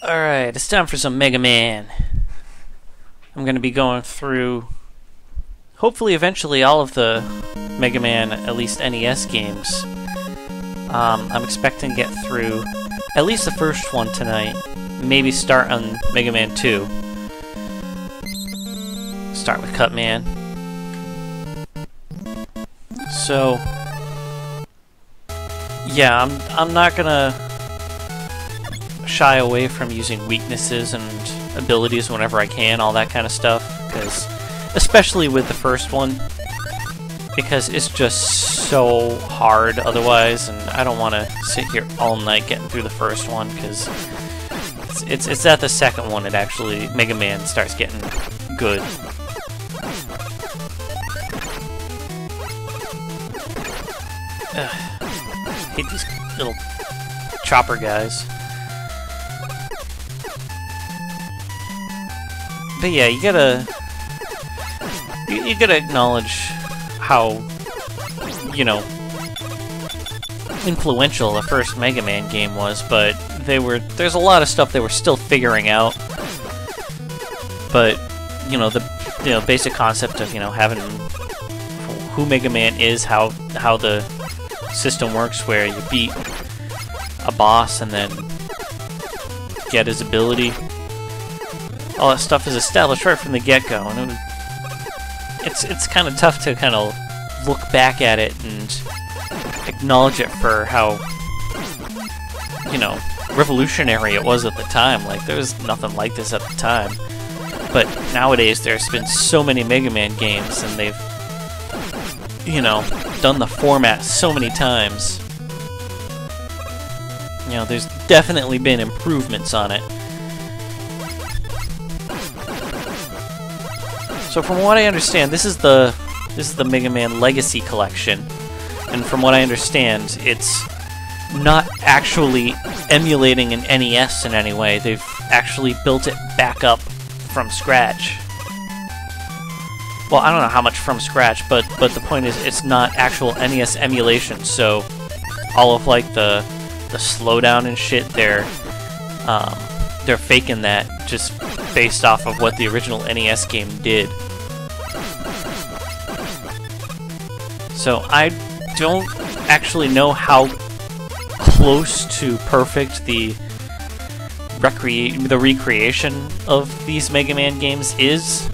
Alright, it's time for some Mega Man. I'm going to be going through, hopefully eventually, all of the Mega Man, at least NES games. I'm expecting to get through at least the first one tonight. Maybe start on Mega Man 2. Start with Cutman. So, yeah, I'm not gonna shy away from using weaknesses and abilities whenever I can, all that kind of stuff, because especially with the first one, because it's just so hard otherwise, and I don't want to sit here all night getting through the first one, because it's at the second one it actually, Mega Man starts getting good. Hate these little chopper guys. But yeah, you gotta acknowledge how, you know, influential the first Mega Man game was, but there's a lot of stuff they were still figuring out. But, you know, the basic concept of, having who Mega Man is, how the system works, where you beat a boss and then get his ability. All that stuff is established right from the get-go, and it's kind of tough to kind of look back at it and acknowledge it for how, revolutionary it was at the time. Like, there was nothing like this at the time. But nowadays, there's been so many Mega Man games, and they've, done the format so many times. There's definitely been improvements on it. So from what I understand, this is the Mega Man Legacy Collection, and from what I understand, it's not actually emulating an NES in any way. They've actually built it back up from scratch. Well, I don't know how much from scratch, but the point is, it's not actual NES emulation. So all of like the slowdown and shit, they're faking that just based off of what the original NES game did. So I don't actually know how close to perfect the recreation of these Mega Man games is,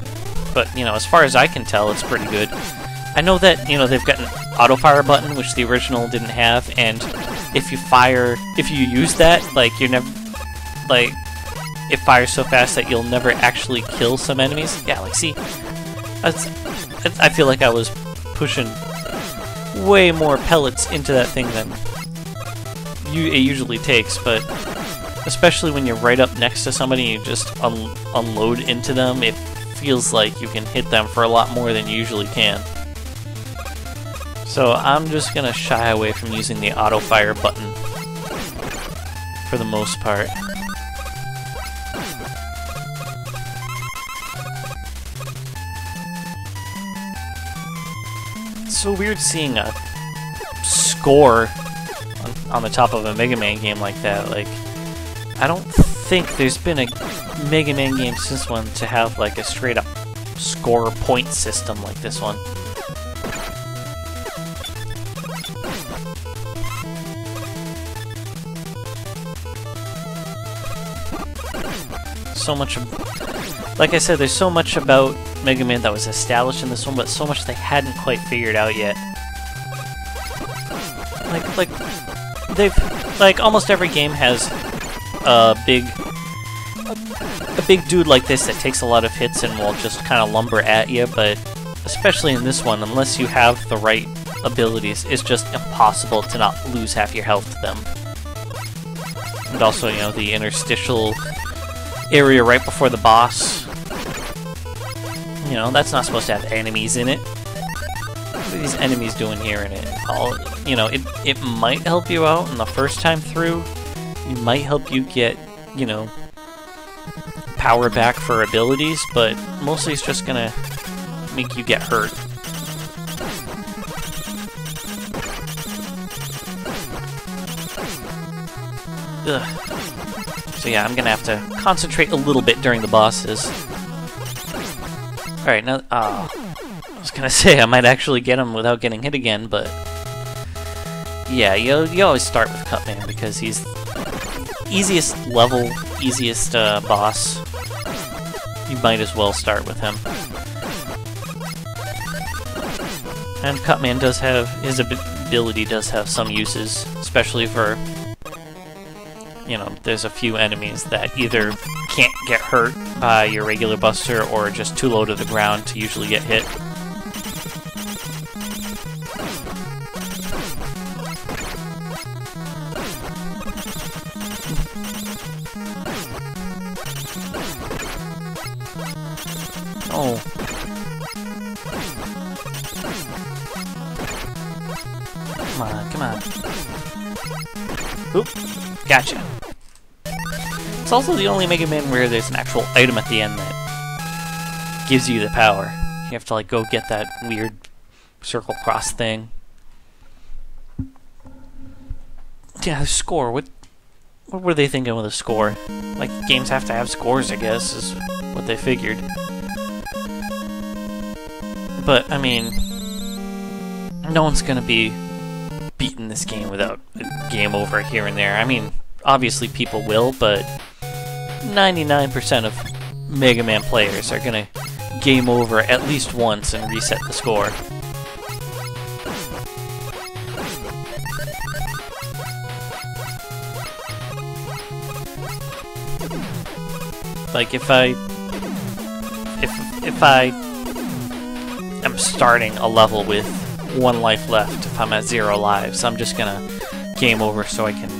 but as far as I can tell, it's pretty good. I know that they've got an auto fire button, which the original didn't have, and if you use that, you're never, it fires so fast that you'll never actually kill some enemies. Yeah, see, I feel like I was pushing way more pellets into that thing than it usually takes, but especially when you're right up next to somebody and you just unload into them, it feels like you can hit them for a lot more than you usually can. So I'm just gonna shy away from using the auto fire button for the most part. It's so weird seeing a score on the top of a Mega Man game like that. Like, I don't think there's been a Mega Man game since one to have like a straight up score point system like this one. So much, like I said, there's so much about Mega Man that was established in this one, but so much they hadn't quite figured out yet. Like almost every game has a big dude like this that takes a lot of hits and will just kind of lumber at you, but especially in this one, unless you have the right abilities, it's just impossible to not lose half your health to them. And also, the interstitial area right before the boss, that's not supposed to have enemies in it. What are these enemies doing here in it? It might help you out in the first time through. It might help you get, power back for abilities, but mostly it's just gonna make you get hurt. Ugh. So yeah, I'm gonna have to concentrate a little bit during the bosses. Alright, now, I was gonna say I might actually get him without getting hit again, but yeah, you always start with Cutman because he's easiest level, easiest boss. You might as well start with him. And Cutman does have, his ability does have some uses, especially for, you know, there's a few enemies that either can't get hurt by your regular buster or are just too low to the ground to usually get hit. Oh. Come on, come on. Oop. Gotcha. It's also the only Mega Man where there's an actual item at the end that gives you the power. You have to, like, go get that weird circle cross thing. Yeah, the score. What were they thinking with a score? Like, games have to have scores, I guess, is what they figured. But, I mean, no one's gonna be beating this game without a game over here and there. I mean, obviously people will, but 99% of Mega Man players are gonna game over at least once and reset the score. Like, if I am starting a level with 1 life left, if I'm at 0 lives, I'm just gonna game over so I can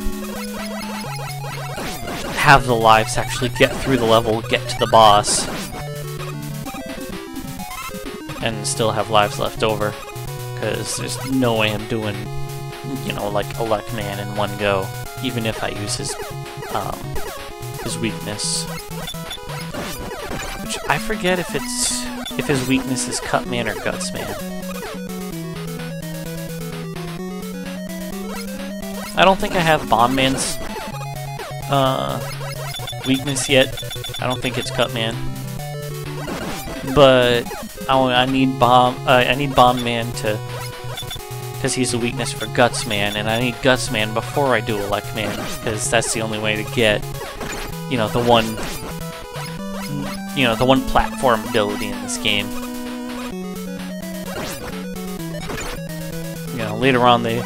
have the lives actually get through the level, get to the boss, and still have lives left over, because there's no way I'm doing, you know, like a Luck Man in one go, even if I use his weakness. Which I forget if his weakness is Cutman or Gutsman. I don't think I have Bomb Man's weakness yet. I don't think it's Cutman, but I need Bomb Man to, because he's a weakness for Gutsman, and I need Gutsman before I do Elect Man, because that's the only way to get, you know, the one platform ability in this game. You know, later on they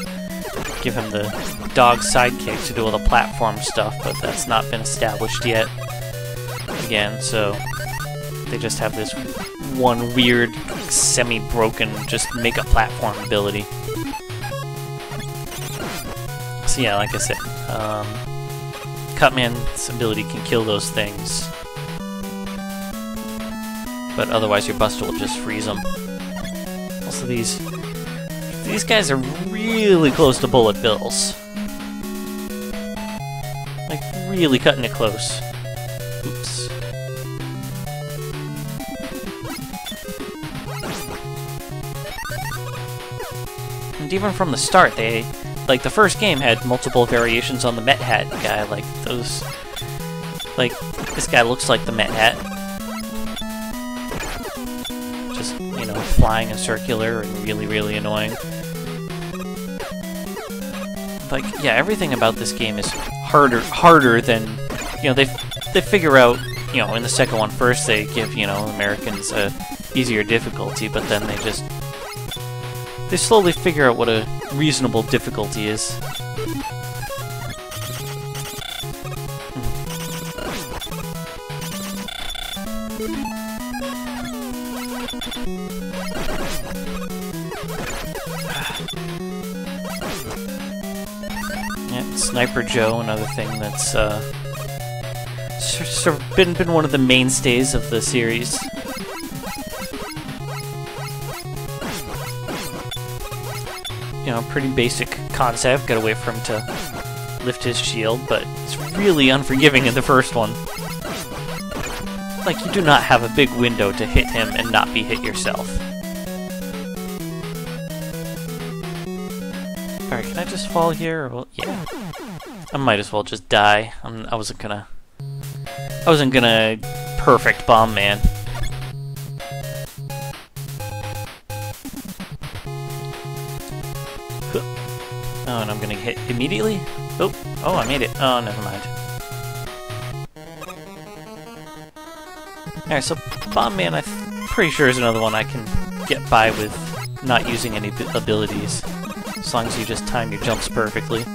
give him the dog sidekick to do all the platform stuff, but that's not been established yet. Again, so they just have this one weird, semi-broken, just make a platform ability. So yeah, like I said, Cutman's ability can kill those things, but otherwise your buster will just freeze them. Also, these guys are really close to bullet bills. Like, really cutting it close. Oops. And even from the start, like, the first game had multiple variations on the Met Hat guy, like, those... Like, this guy looks like the Met Hat. Just, you know, flying and circular and really, really annoying. Like, yeah, everything about this game is harder than, you know, they figure out, you know, in the second one first they give, you know, Americans a easier difficulty, but then they slowly figure out what a reasonable difficulty is. Yeah, Sniper Joe, another thing that's sort of been one of the mainstays of the series. You know, pretty basic concept. Gotta wait for him to lift his shield, but it's really unforgiving in the first one. Like, you do not have a big window to hit him and not be hit yourself. Alright, can I just fall here? Or, well, yeah. I might as well just die. I wasn't gonna I wasn't gonna perfect Bomb Man. Oh, and I'm gonna hit immediately? Oh, I made it. Oh, never mind. Alright, so Bomb Man, I'm pretty sure is another one I can get by with not using any abilities, as long as you just time your jumps perfectly.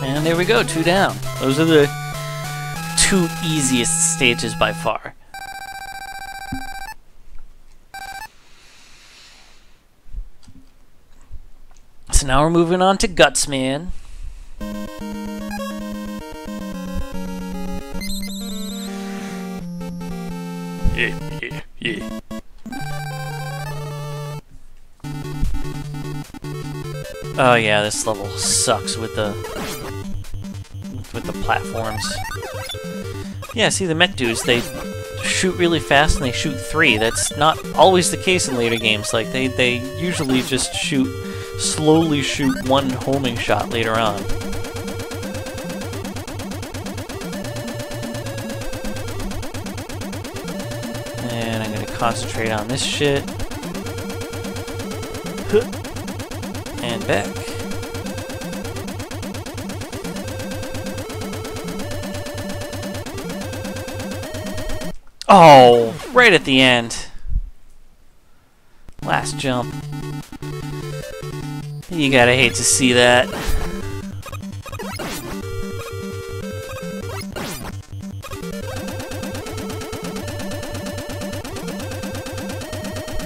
And there we go, 2 down. Those are the 2 easiest stages by far. So now we're moving on to Guts Man. Yeah. Oh yeah, this level sucks with the platforms. Yeah, see the mech dudes, they shoot really fast and they shoot 3. That's not always the case in later games. Like they usually just slowly shoot 1 homing shot later on. And I'm gonna concentrate on this shit. And back. Oh, right at the end. Last jump. You gotta hate to see that.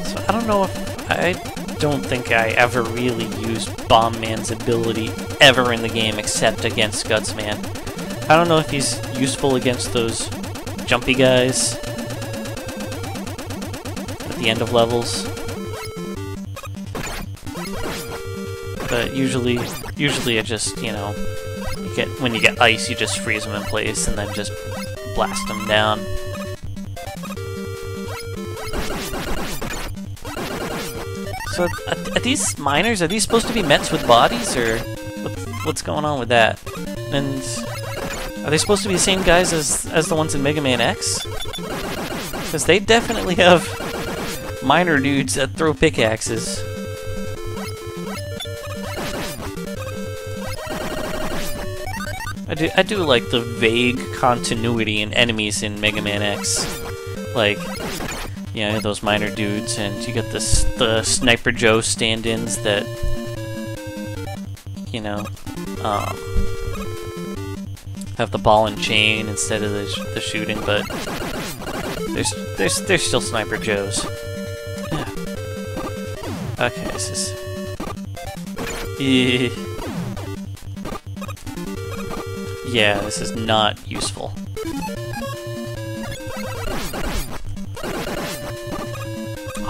So I don't know if... I don't think I ever really used Bomb Man's ability ever in the game except against Guts Man. I don't know if he's useful against those jumpy guys at the end of levels. But usually it just, you know, when you get ice, you just freeze them in place and then just blast them down. So are these miners, are these supposed to be Mets with bodies, or what's going on with that? And are they supposed to be the same guys as the ones in Mega Man X? Because they definitely have miner dudes that throw pickaxes. I do like the vague continuity in enemies in Mega Man X. Like, you know, those miner dudes, and you get the Sniper Joe stand-ins that, you know, have the ball and chain instead of the shooting, but there's still Sniper Joes. Yeah. Okay, this is... Yeah, this is not useful.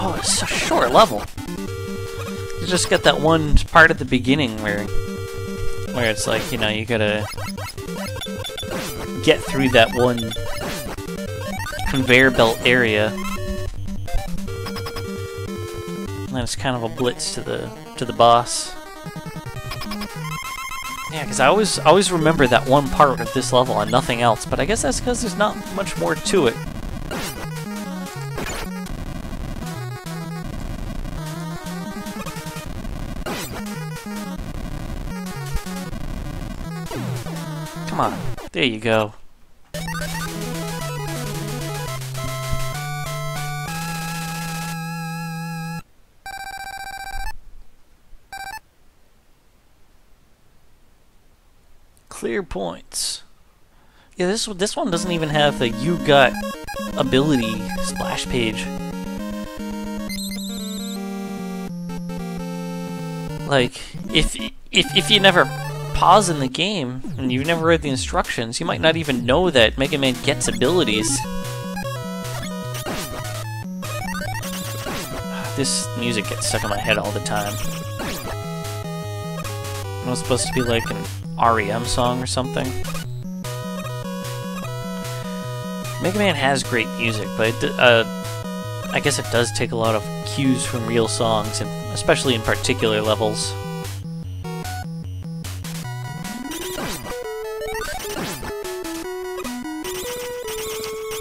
Oh, it's a short level. You just get that one part at the beginning where it's like, you know, you gotta get through that one conveyor belt area. And then it's kind of a blitz to the boss. Yeah, because I always remember that one part of this level and nothing else, but I guess that's because there's not much more to it. Come on, there you go. Clear points. Yeah, this one doesn't even have the "you got ability" splash page. Like, if you never pause in the game and you've never read the instructions, you might not even know that Mega Man gets abilities. This music gets stuck in my head all the time. It was supposed to be like an REM song or something. Mega Man has great music, but I guess it does take a lot of cues from real songs, and especially in particular levels.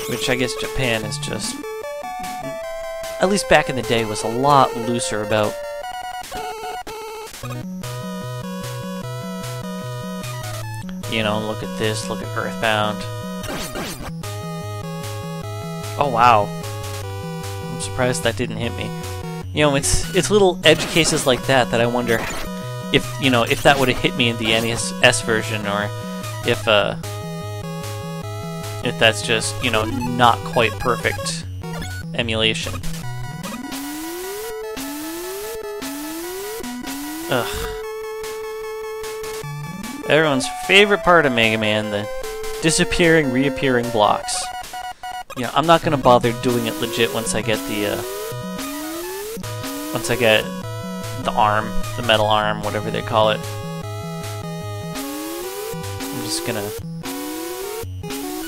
Which I guess Japan is just, at least back in the day, was a lot looser about. You know, look at this, look at Earthbound. Oh wow. I'm surprised that didn't hit me. You know, it's little edge cases like that that I wonder if, you know, if that would have hit me in the NES version, or if that's just, you know, not quite perfect emulation. Ugh. Everyone's favorite part of Mega Man, the disappearing, reappearing blocks. You know, I'm not gonna bother doing it legit once I get the arm, the metal arm, whatever they call it. I'm just gonna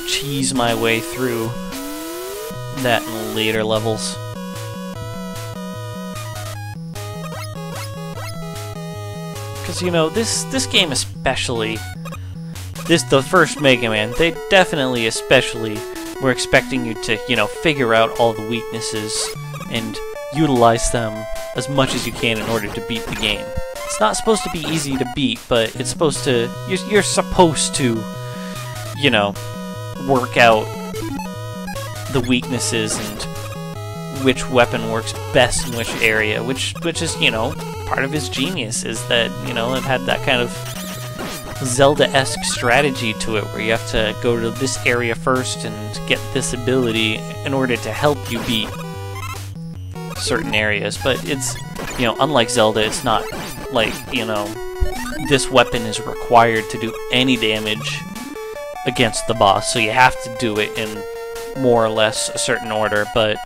cheese my way through that in later levels. Because, you know, this game especially, the first Mega Man, they definitely especially were expecting you to, you know, figure out all the weaknesses and utilize them as much as you can in order to beat the game. It's not supposed to be easy to beat, but it's supposed to, you're supposed to, you know, work out the weaknesses and which weapon works best in which area, which is, you know, part of his genius, is that, you know, it had that kind of Zelda-esque strategy to it, where you have to go to this area first and get this ability in order to help you beat certain areas. But it's, you know, unlike Zelda, it's not like, you know, this weapon is required to do any damage against the boss, so you have to do it in more or less a certain order, but,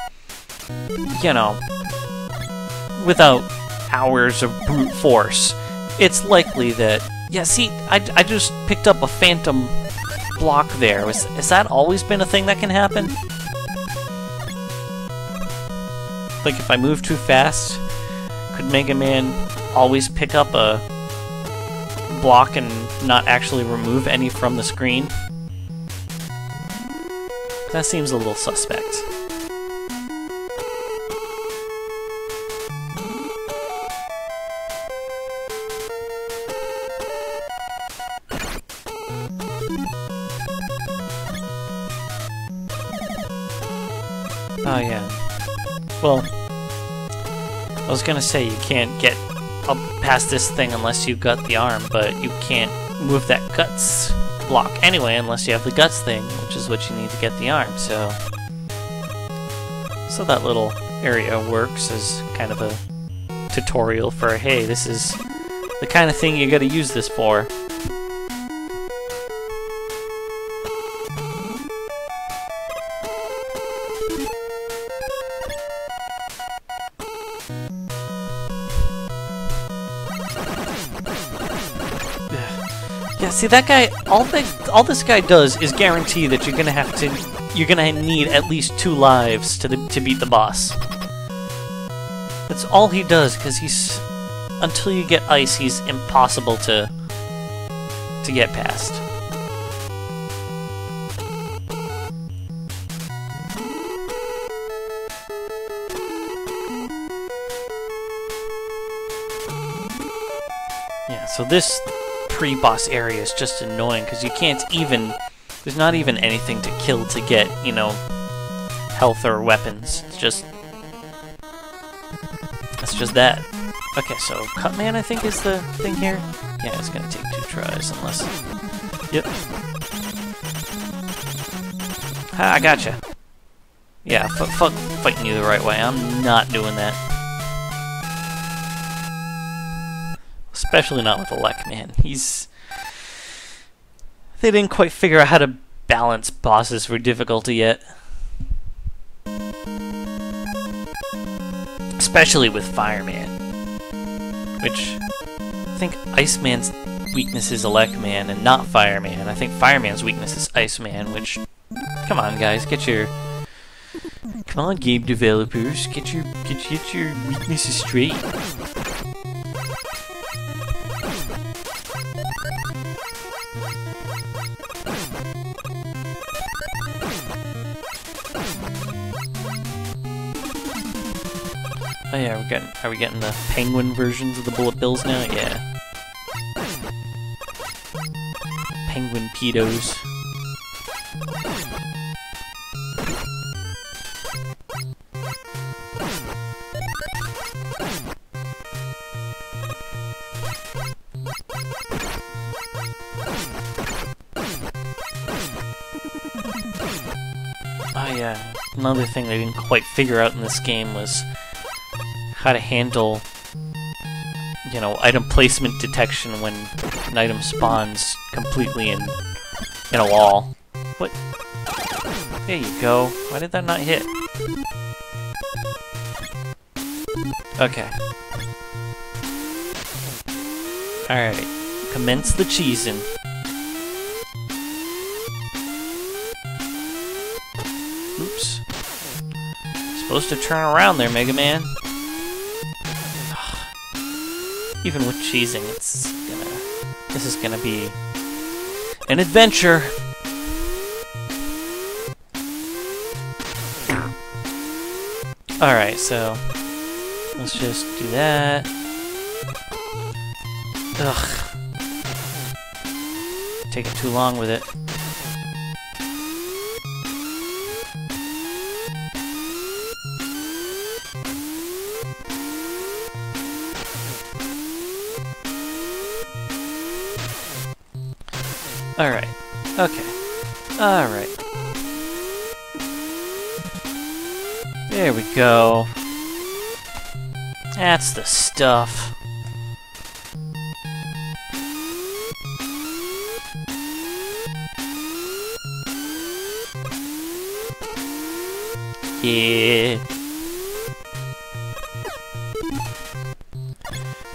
you know, without hours of brute force, it's likely that, yeah, see, I just picked up a phantom block there. Has that always been a thing that can happen? Like, if I move too fast, could Mega Man always pick up a block and not actually remove any from the screen? That seems a little suspect. Oh yeah. Well, I was gonna say you can't get up past this thing unless you've got the arm, but you can't move that guts block anyway unless you have the guts thing, which is what you need to get the arm, so that little area works as kind of a tutorial for, hey, this is the kind of thing you gotta use this for. Yeah, see, that guy, all this guy does is guarantee that you're gonna need at least 2 lives to beat the boss. That's all he does, because he's, until you get ice, he's impossible to get past. Yeah, so this pre-boss area is just annoying because you can't even, there's not even anything to kill to get, you know, health or weapons. It's just that. Okay, so Cutman I think is the thing here. Yeah, it's gonna take 2 tries unless, yep. Ha, I gotcha. Yeah, fuck fighting you the right way. I'm not doing that. Especially not with Elec, man. They didn't quite figure out how to balance bosses for difficulty yet. Especially with Fireman. Which, I think Iceman's weakness is Elec Man and not Fireman. I think Fireman's weakness is Iceman, which Come on, guys, get your... Come on, game developers, get your weaknesses straight. Oh yeah, are we getting the penguin versions of the bullet bills now? Yeah. Penguin pedos. Oh yeah, another thing they didn't quite figure out in this game was how to handle, you know, item placement detection when an item spawns completely in a wall. What? There you go. Why did that not hit? Okay. Alright. Commence the cheesing. Oops. Supposed to turn around there, Mega Man. Even with cheesing, this is gonna be an adventure. Alright, so let's just do that. Ugh. Taking too long with it. Alright. Okay. Alright. There we go. That's the stuff. Yeah.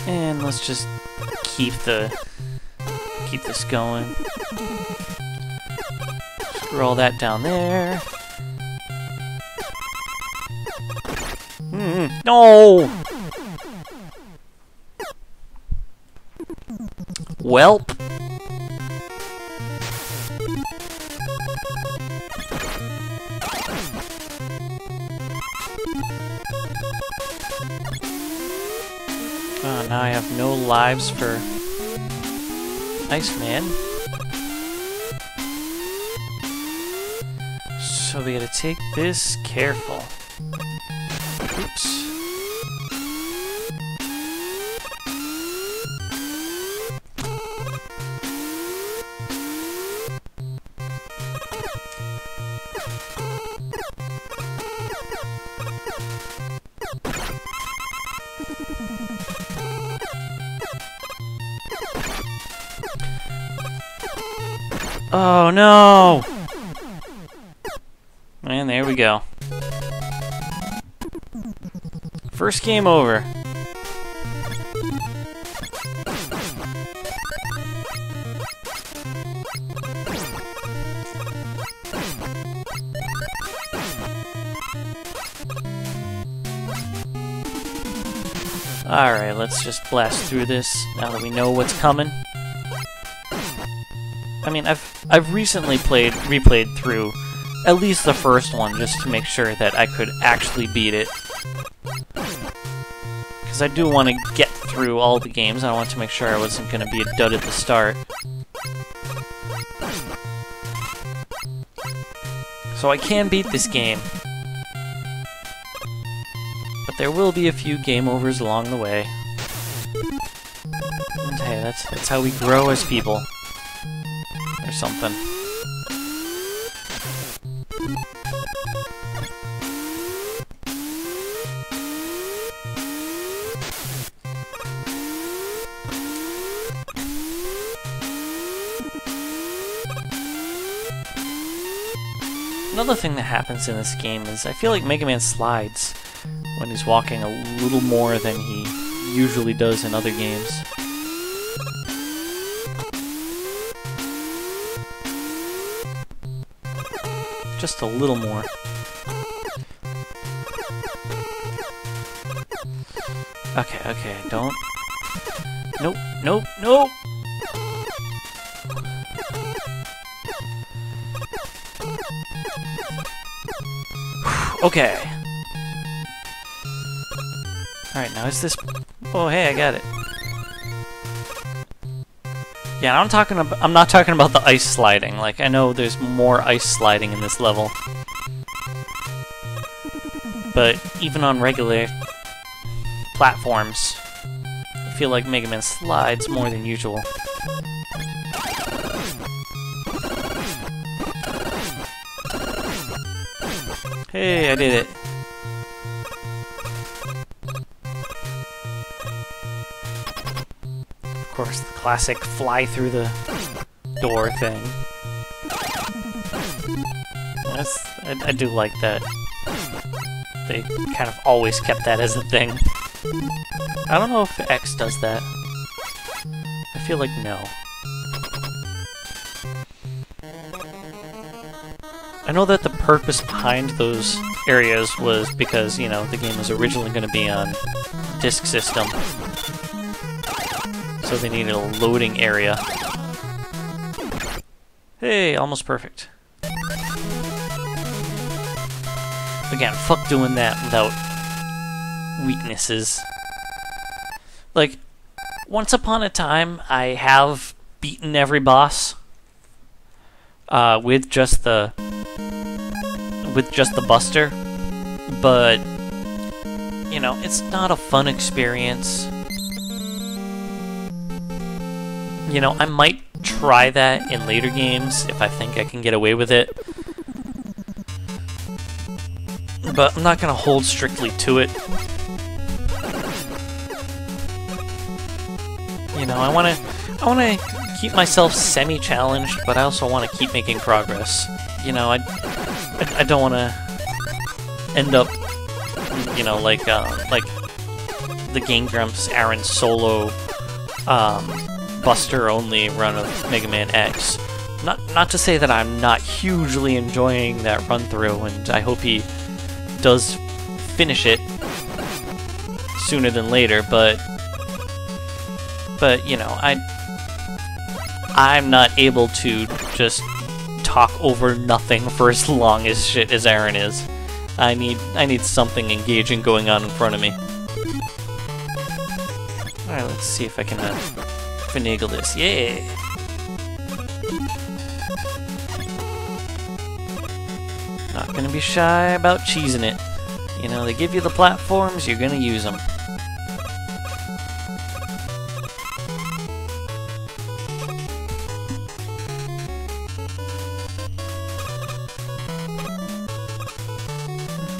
And let's just keep this going. Scroll that down there. No! Welp. Oh, now I have no lives for Iceman. So we gotta take this careful. Oops. Oh no! And there we go. First game over. Alright, let's just blast through this now that we know what's coming. I mean, I've recently replayed through at least the first one just to make sure that I could actually beat it. Because I do want to get through all the games. I want to make sure I wasn't going to be a dud at the start. So I can beat this game. But there will be a few game overs along the way. And hey, that's how we grow as people. Or something. Another thing that happens in this game is I feel like Mega Man slides when he's walking a little more than he usually does in other games. Just a little more. Okay, okay, don't... Nope, nope, nope! Okay. Alright, now is this... Oh, hey, I got it. Yeah, I'm not talking about the ice sliding. Like, I know there's more ice sliding in this level. But even on regular platforms, I feel like Mega Man slides more than usual. Hey, I did it. Of course, the classic fly through the door thing. I do like that. They kind of always kept that as a thing. I don't know if X does that. I feel like no. I know that the purpose behind those areas was because, you know, the game was originally going to be on disk system. So they needed a loading area. Hey, almost perfect. Again, fuck doing that without weaknesses. Like, once upon a time, I have beaten every boss with just the Buster, but you know, it's not a fun experience. You know, I might try that in later games if I think I can get away with it. But I'm not gonna hold strictly to it. You know, I wanna keep myself semi-challenged, but I also wanna keep making progress. You know, I don't wanna end up, you know, like the Game Grumps Aaron solo Buster only run of Mega Man X. Not to say that I'm not hugely enjoying that run through, and I hope he does finish it sooner than later, but you know, I'm not able to just talk over nothing for as long as shit as Aaron is. I need something engaging going on in front of me. Alright, let's see if I can finagle this. Yeah! Not gonna be shy about cheesing it. You know, they give you the platforms, you're gonna use them.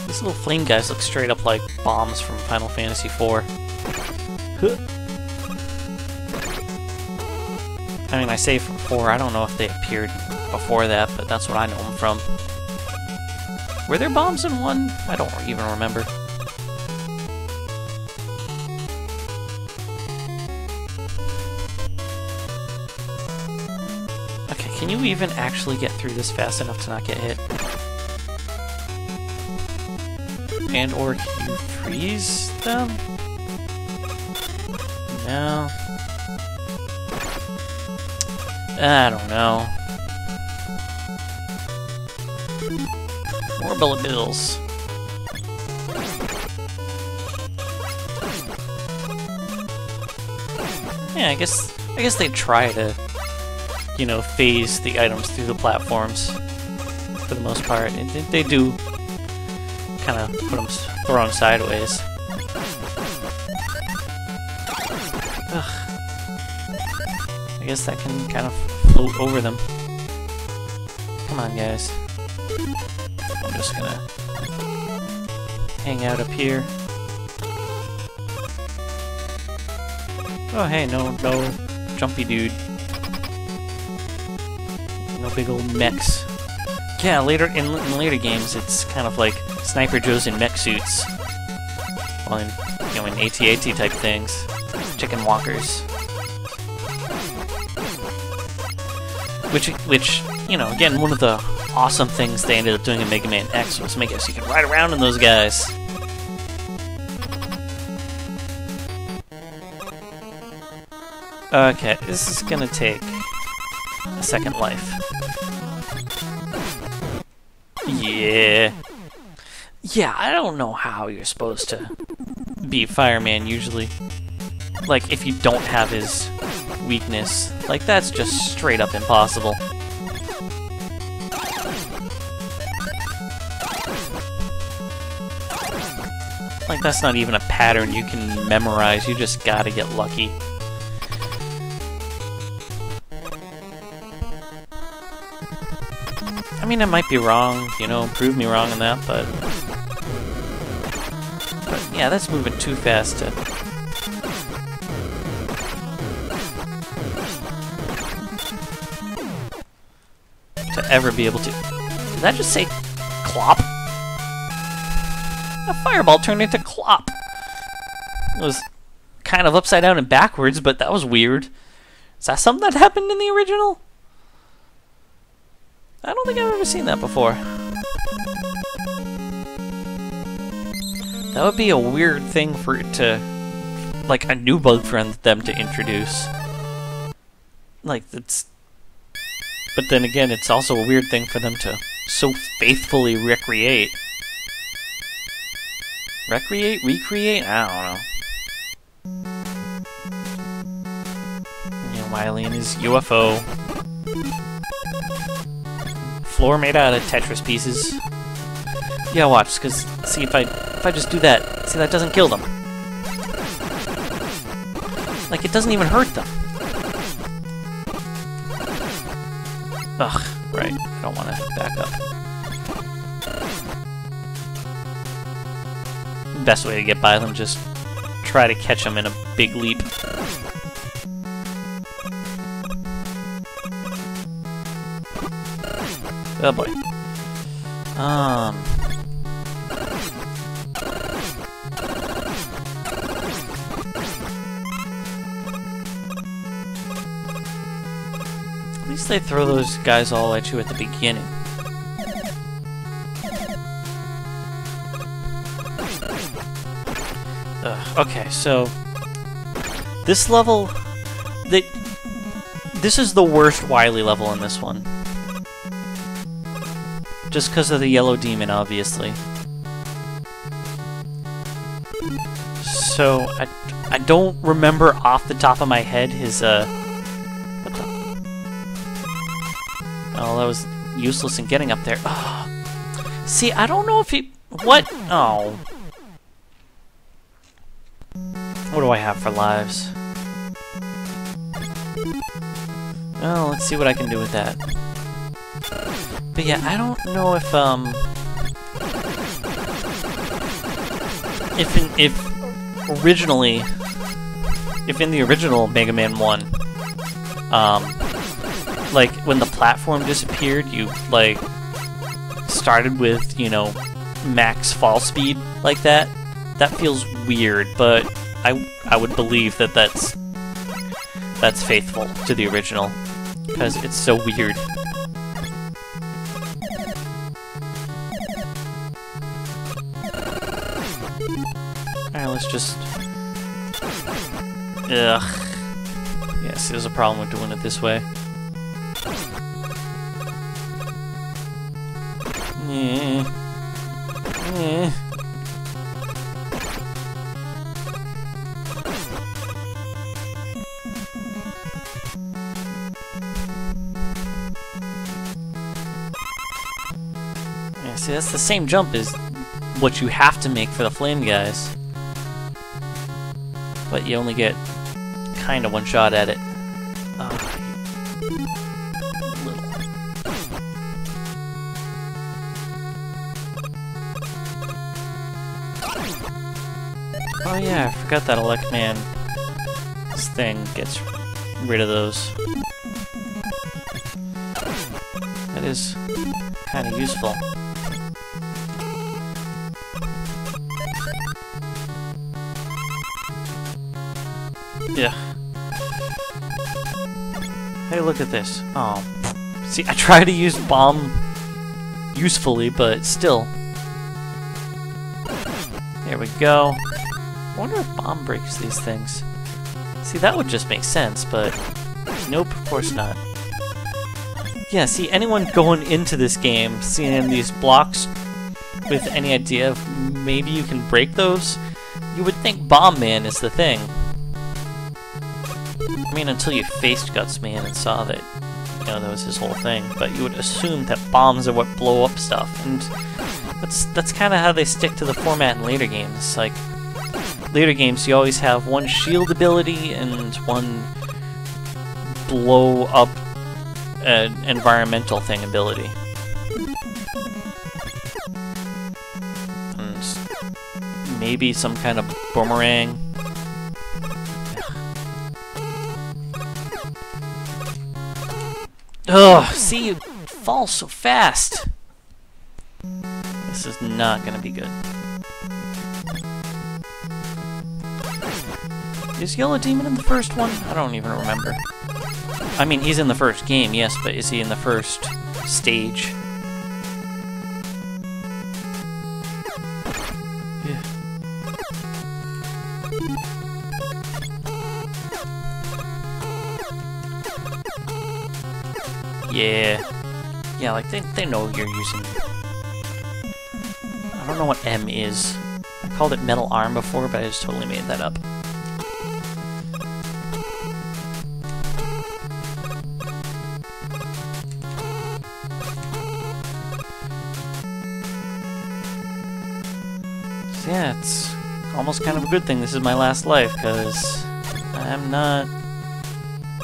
These little flame guys look straight up like bombs from Final Fantasy IV. I mean, I say from 4, I don't know if they appeared before that, but that's what I know them from. Were there bombs in 1? I don't even remember. Okay, can you even actually get through this fast enough to not get hit? And or can you freeze them? No. I don't know. More bullet bills. Yeah, I guess they try to, you know, phase the items through the platforms for the most part. They do kind of put them, throw them sideways. Ugh. I guess that can kind of float over them. Come on, guys. I'm just gonna hang out up here. Oh, hey, no jumpy dude. No big old mechs. Yeah, in later games, it's kind of like Sniper Joes in mech suits. Well, in AT-AT type things. Chicken walkers. Which you know, again, one of the awesome things they ended up doing in Mega Man X was make it so you can ride around in those guys. Okay, this is gonna take a second life. Yeah. Yeah, I don't know how you're supposed to beat Fireman usually. Like, if you don't have his weakness. Like, that's just straight up impossible. Like, that's not even a pattern you can memorize, you just gotta get lucky. I mean, I might be wrong, you know, prove me wrong on that, but yeah, that's moving too fast to ever be able to. Did that just say clop? A fireball turned into clop. It was kind of upside down and backwards, but that was weird. Is that something that happened in the original? I don't think I've ever seen that before. That would be a weird thing for it to, like, a new bug for them to introduce. Like, it's... But then again, it's also a weird thing for them to so faithfully recreate. Recreate? Recreate? I don't know. You know, Wily and his UFO. Floor made out of Tetris pieces. Yeah, watch, because see if I just do that, see, that doesn't kill them. Like, it doesn't even hurt them. Ugh, right, I don't want to back up. Best way to get by them, just try to catch them in a big leap. Oh boy. At least they throw those guys all at you at the beginning. Okay, so this level, this is the worst Wily level in this one. Just because of the yellow demon, obviously. So, I don't remember off the top of my head his, what the? Oh, that was useless in getting up there. Oh. See, I don't know if he... What? Oh. What do I have for lives? Oh, let's see what I can do with that. But yeah, I don't know if in the original Mega Man 1, like, when the platform disappeared, you, like, started with, you know, max fall speed like that. That feels weird, but I would believe that that's faithful to the original, because it's so weird. Alright, let's just... Ugh. Yes, there's a problem with doing it this way. Yeah, see, that's the same jump as what you have to make for the flame guys. But you only get kind of one shot at it. Oh yeah, I forgot that Elect Man's thing gets rid of those. That is kind of useful. Yeah. Hey, look at this. Oh, See, I try to use bomb usefully, but still. There we go. I wonder if bomb breaks these things. See, that would just make sense, but nope, of course not. Yeah, see, anyone going into this game, seeing these blocks with any idea of maybe you can break those, you would think Bomb Man is the thing. I mean, until you faced Guts Man and saw that, you know, that was his whole thing, but you would assume that bombs are what blow up stuff, and that's kind of how they stick to the format in later games. Like, later games, you always have one shield ability and one blow up environmental thing ability. And maybe some kind of boomerang. Ugh, see, you fall so fast. This is not gonna be good. Is Yellow Demon in the first one? I don't even remember. I mean, he's in the first game, yes, but is he in the first stage? Yeah. Yeah, like, they know you're using... I don't know what M is. I called it Metal Arm before, but I just totally made that up. So yeah, it's almost kind of a good thing this is my last life, because I'm not...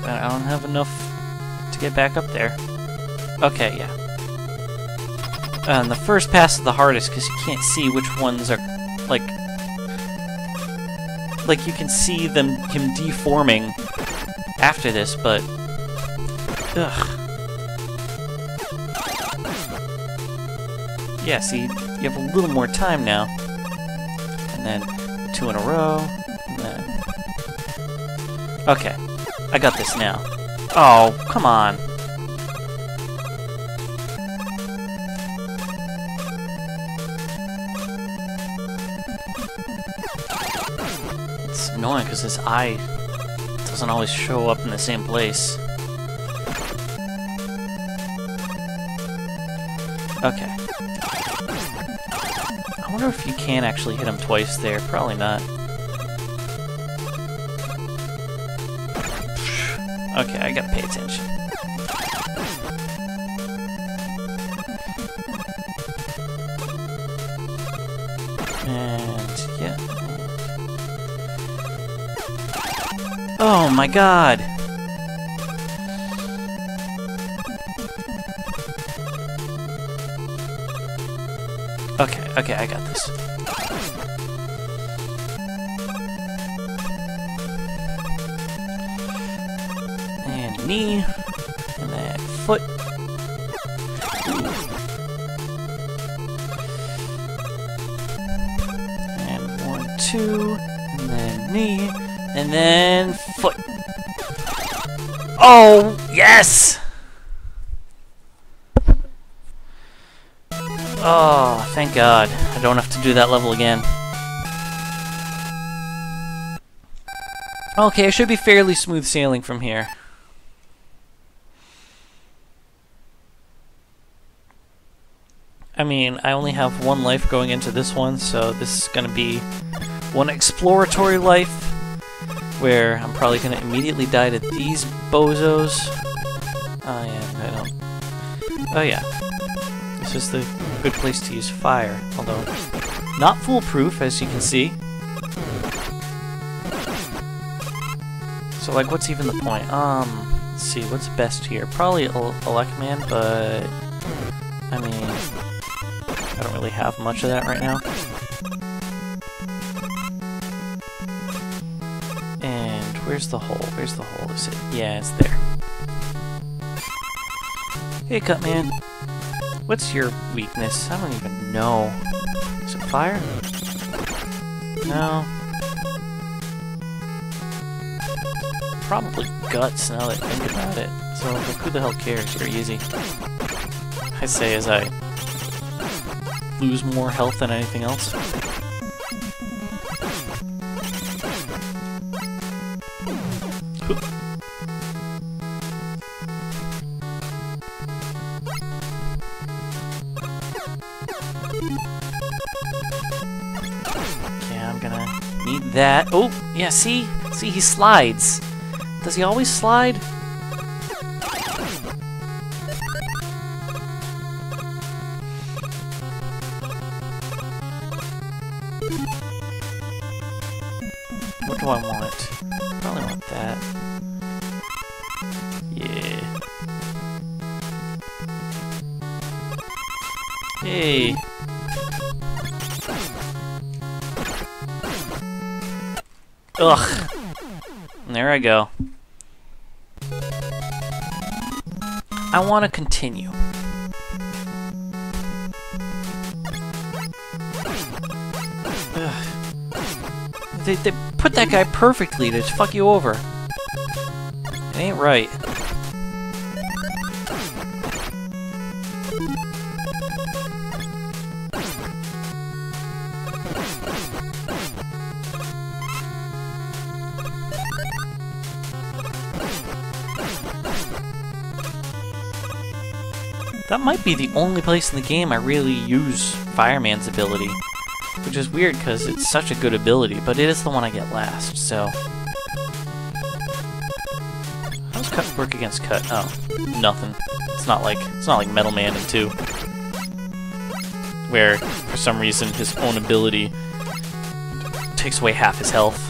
I don't have enough to get back up there. Okay, yeah. And the first pass is the hardest because you can't see which ones are, like you can see him deforming after this, but ugh. Yeah, see, you have a little more time now, and then 2 in a row, and then okay, I got this now. Oh, come on. It's annoying because his eye doesn't always show up in the same place. Okay. I wonder if you can actually hit him twice there. Probably not. Okay, I gotta pay attention. And, yeah. Oh my god! Okay, I got this. And knee, and then foot. And 1, 2, and then knee, and then foot. Oh, yes! Oh, thank God. I don't have to do that level again. Okay, it should be fairly smooth sailing from here. I mean, I only have 1 life going into this one, so this is gonna be 1 exploratory life, where I'm probably gonna immediately die to these bozos. Oh yeah, I don't... Oh yeah. This is the good place to use fire, although not foolproof, as you can see. So, like, what's even the point? Let's see, what's best here? Probably Elecman, but I mean, I don't really have much of that right now. And where's the hole? Where's the hole? Is it? Yeah, it's there. Hey, Cutman. What's your weakness? I don't even know. Is it fire? No. Probably guts now that I think about it. So, like, who the hell cares? You're easy. I say as I lose more health than anything else. Okay, I'm gonna need that. Oh, yeah, see? See, he slides. Does he always slide? What do I want? Probably want that. Yeah. Hey. Ugh. And there I go. I want to continue. Ugh. They put that guy perfectly to fuck you over. It ain't right. That might be the only place in the game I really use Fireman's ability. Which is weird because it's such a good ability, but it is the one I get last, so... How does cut work against cut? Oh, nothing. It's not like Metal Man in 2. Where, for some reason, his own ability takes away half his health.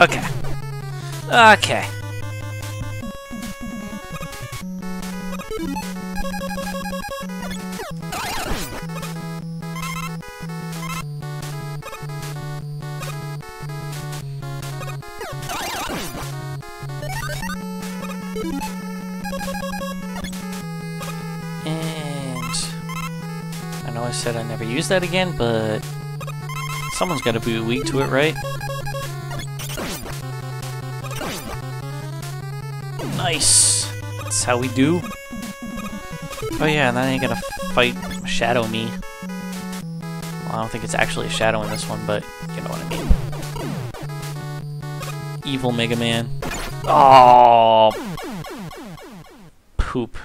Okay. Okay. And I know I said I never use that again, but someone's got to be weak to it, right? Nice! That's how we do. Oh yeah, and then I ain't gonna fight Shadow Me. Well, I don't think it's actually a shadow in this one, but you know what I mean. Evil Mega Man. Oh, poop.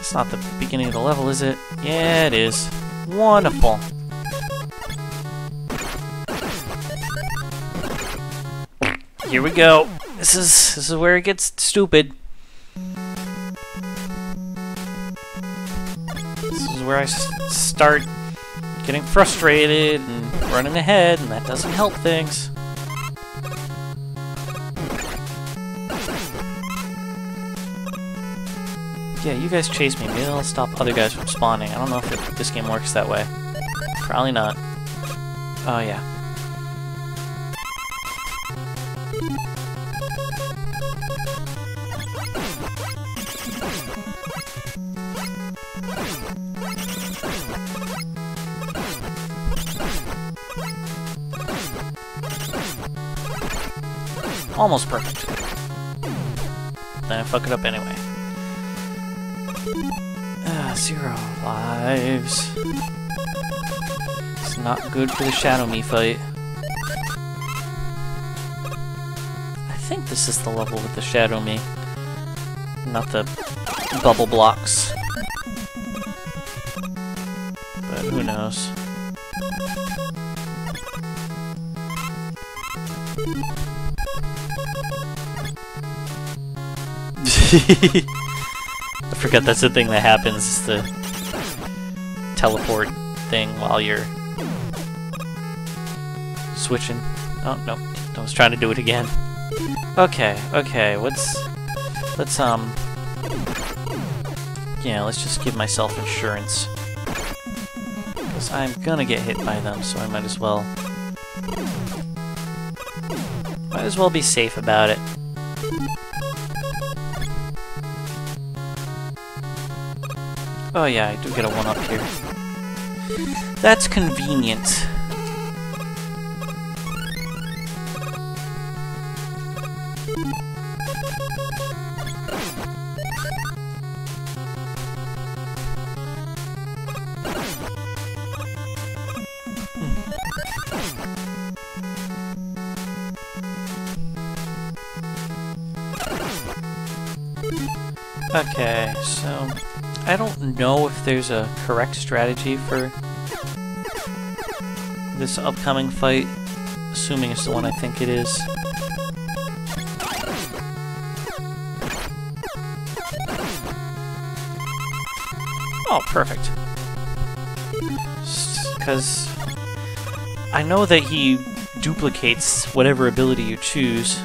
It's not the beginning of the level, is it? Yeah, it is. Wonderful. Here we go. This is where it gets stupid. This is where I start getting frustrated and running ahead, and that doesn't help things. Yeah, you guys chase me. Maybe I'll stop other guys from spawning. I don't know if this game works that way. Probably not. Oh, yeah. Almost perfect. Then I fuck it up anyway. 0 lives. It's not good for the Shadow Me fight. I think this is the level with the Shadow Me, not the bubble blocks. But who knows? I forgot that's the thing that happens, is the teleport thing while you're switching. Oh, no. I was trying to do it again. Okay, let's yeah, let's just give myself insurance. Because I'm gonna get hit by them, so I might as well be safe about it. Oh yeah, I do get a 1-up here. That's convenient. Okay, so I don't know if there's a correct strategy for this upcoming fight, assuming it's the one I think it is. Oh, perfect. Because I know that he duplicates whatever ability you choose.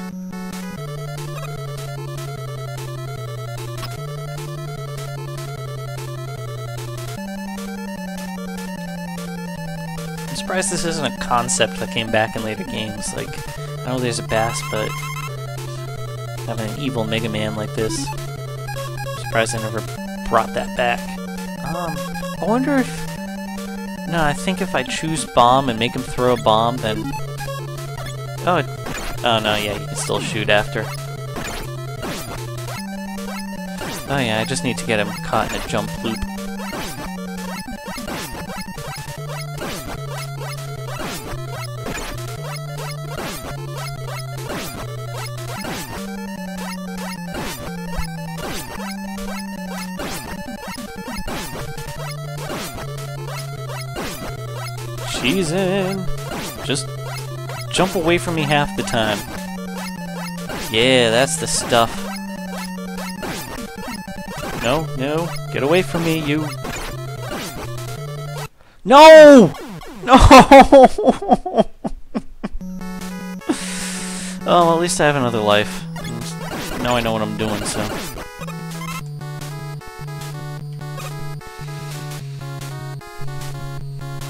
I'm surprised this isn't a concept that came back in later games. Like, I know there's a Bass, but having an evil Mega Man like this, I'm surprised they never brought that back. I wonder if... No, I think if I choose Bomb and make him throw a bomb, then... Oh, oh no, yeah, he can still shoot after. Oh yeah, I just need to get him caught in a jump loop. She's in. Just jump away from me half the time. Yeah, that's the stuff. No, no, get away from me, you. No! No! Oh, well, at least I have another life. Now I know what I'm doing, so.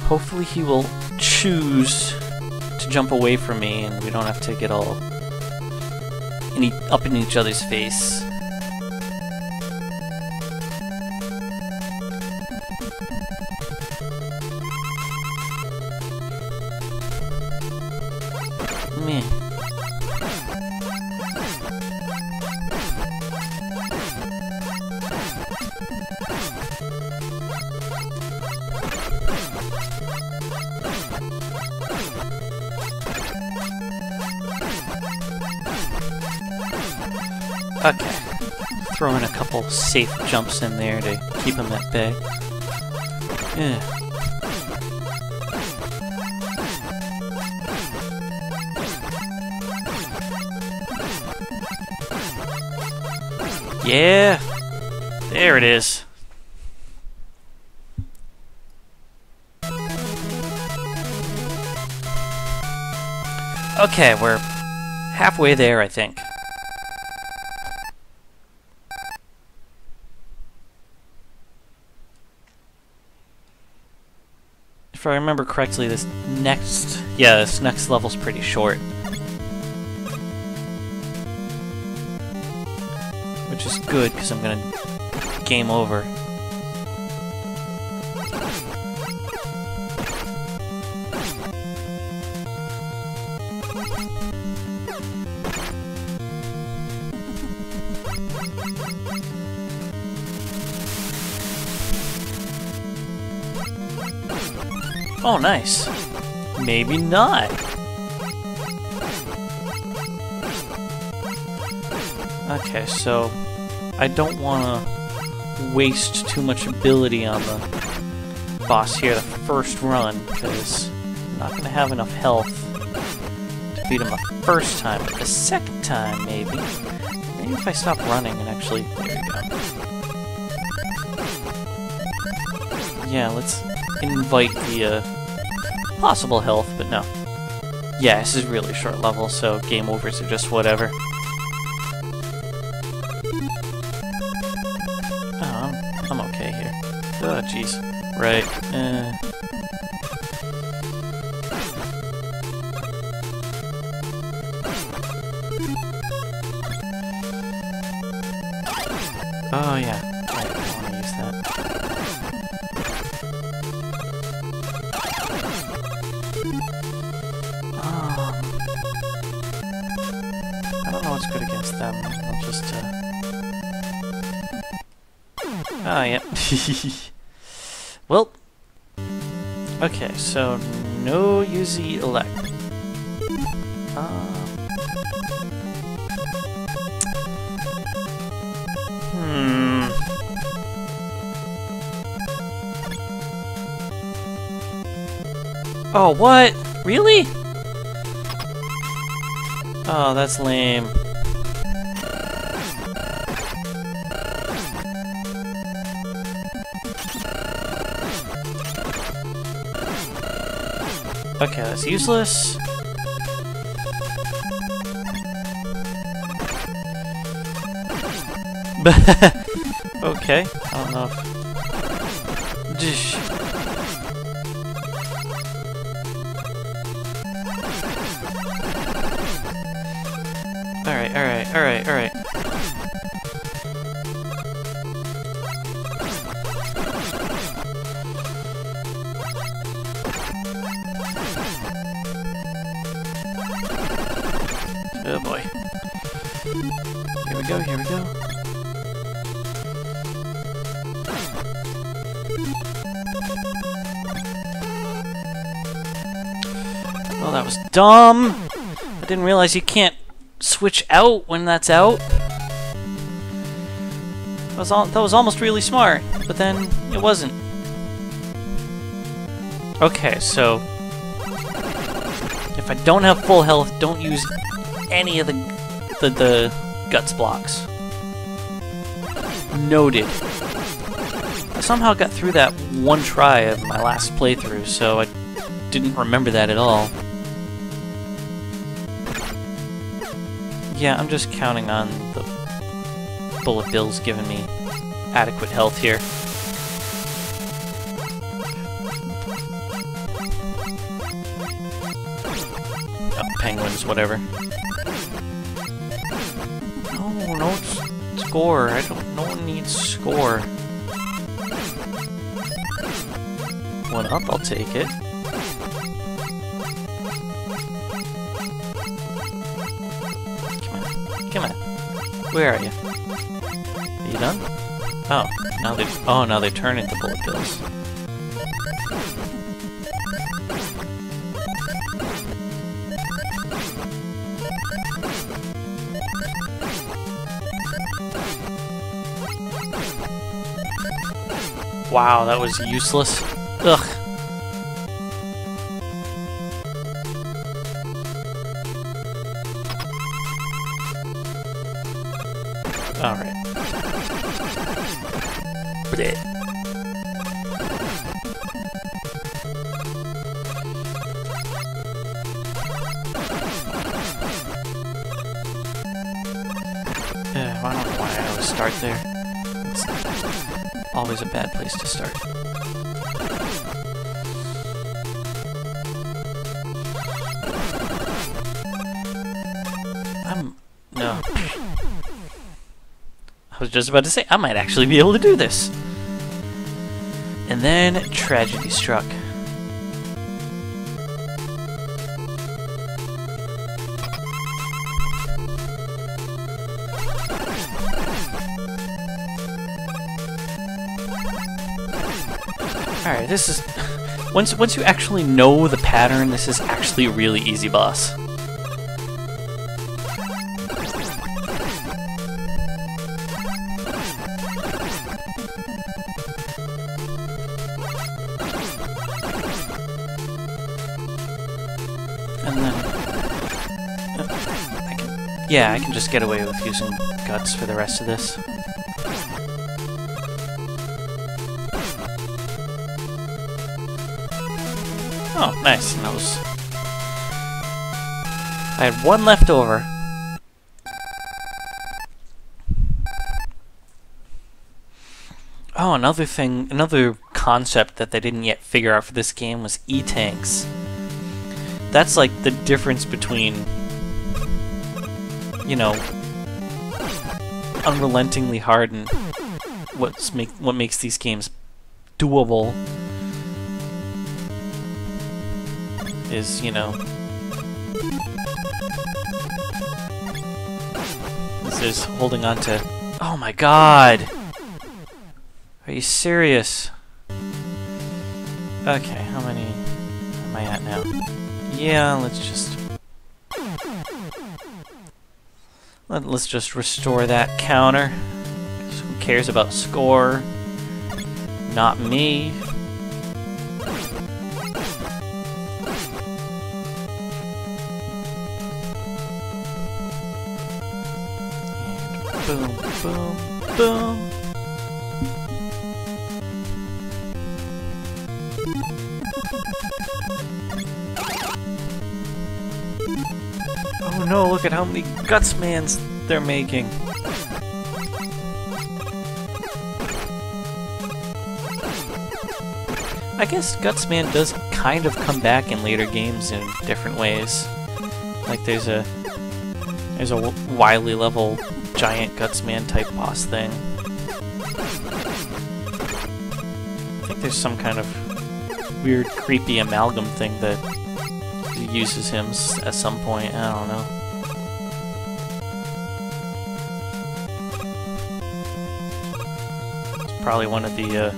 Hopefully he will choose to jump away from me and we don't have to get all up in each other's face. Meh. Okay. Throw in a couple safe jumps in there to keep him at bay. Yeah. Yeah! There it is. Okay, we're halfway there, I think. If I remember correctly, this next level's pretty short. Which is good, because I'm gonna game over. Oh, nice. Maybe not. Okay, so I don't want to waste too much ability on the boss here the first run, because I'm not going to have enough health to beat him the first time, but the second time, maybe. Maybe if I stop running and actually... There you go. Yeah, let's invite the possible health, but no. Yeah, this is really short level, so game overs are just whatever. Oh, I'm okay here. Oh, jeez. Right. Oh, yeah. I don't want to use that. don't know what's good against them. I'll just, Oh, yeah. Well, okay, so no UZ elect. Oh, what? Really? Oh, that's lame. Okay, that's useless. Okay, I don't know if... Alright. Oh boy. Here we go. Oh, that was dumb! I didn't realize you can't switch out when that's out. That was almost really smart, but then it wasn't. Okay, so if I don't have full health, don't use any of the guts blocks. Noted. I somehow got through that one try of my last playthrough, so I didn't remember that at all. Yeah, I'm just counting on the bullet bills giving me adequate health here. Oh, penguins, whatever. No score. No one needs score. One up, I'll take it. Come on. Where are you? Are you done? Oh, now they turn into bullet bills. Wow, that was useless. Ugh. Alright. Blech. I don't know why I always start there. It's always a bad place to start. No. I was just about to say, I might actually be able to do this. And then tragedy struck. Alright, this is... Once you actually know the pattern, this is actually a really easy boss. And then... I can just get away with using guts for the rest of this. Oh, nice. And I had one left over. Oh, another concept that they didn't yet figure out for this game was E-tanks. That's like the difference between, you know, unrelentingly hard and what makes these games doable. Is, you know, is holding on to... Oh my god! Are you serious? Okay, how many am I at now? Yeah, let's just restore that counter. Who cares about score? Not me. And boom, boom, boom. Oh no, look at how many Gutsmans they're making. I guess Gutsman does kind of come back in later games in different ways. Like there's a Wily level giant Gutsman type boss thing. I think there's some kind of weird creepy amalgam thing that uses him at some point. I don't know. It's probably one of the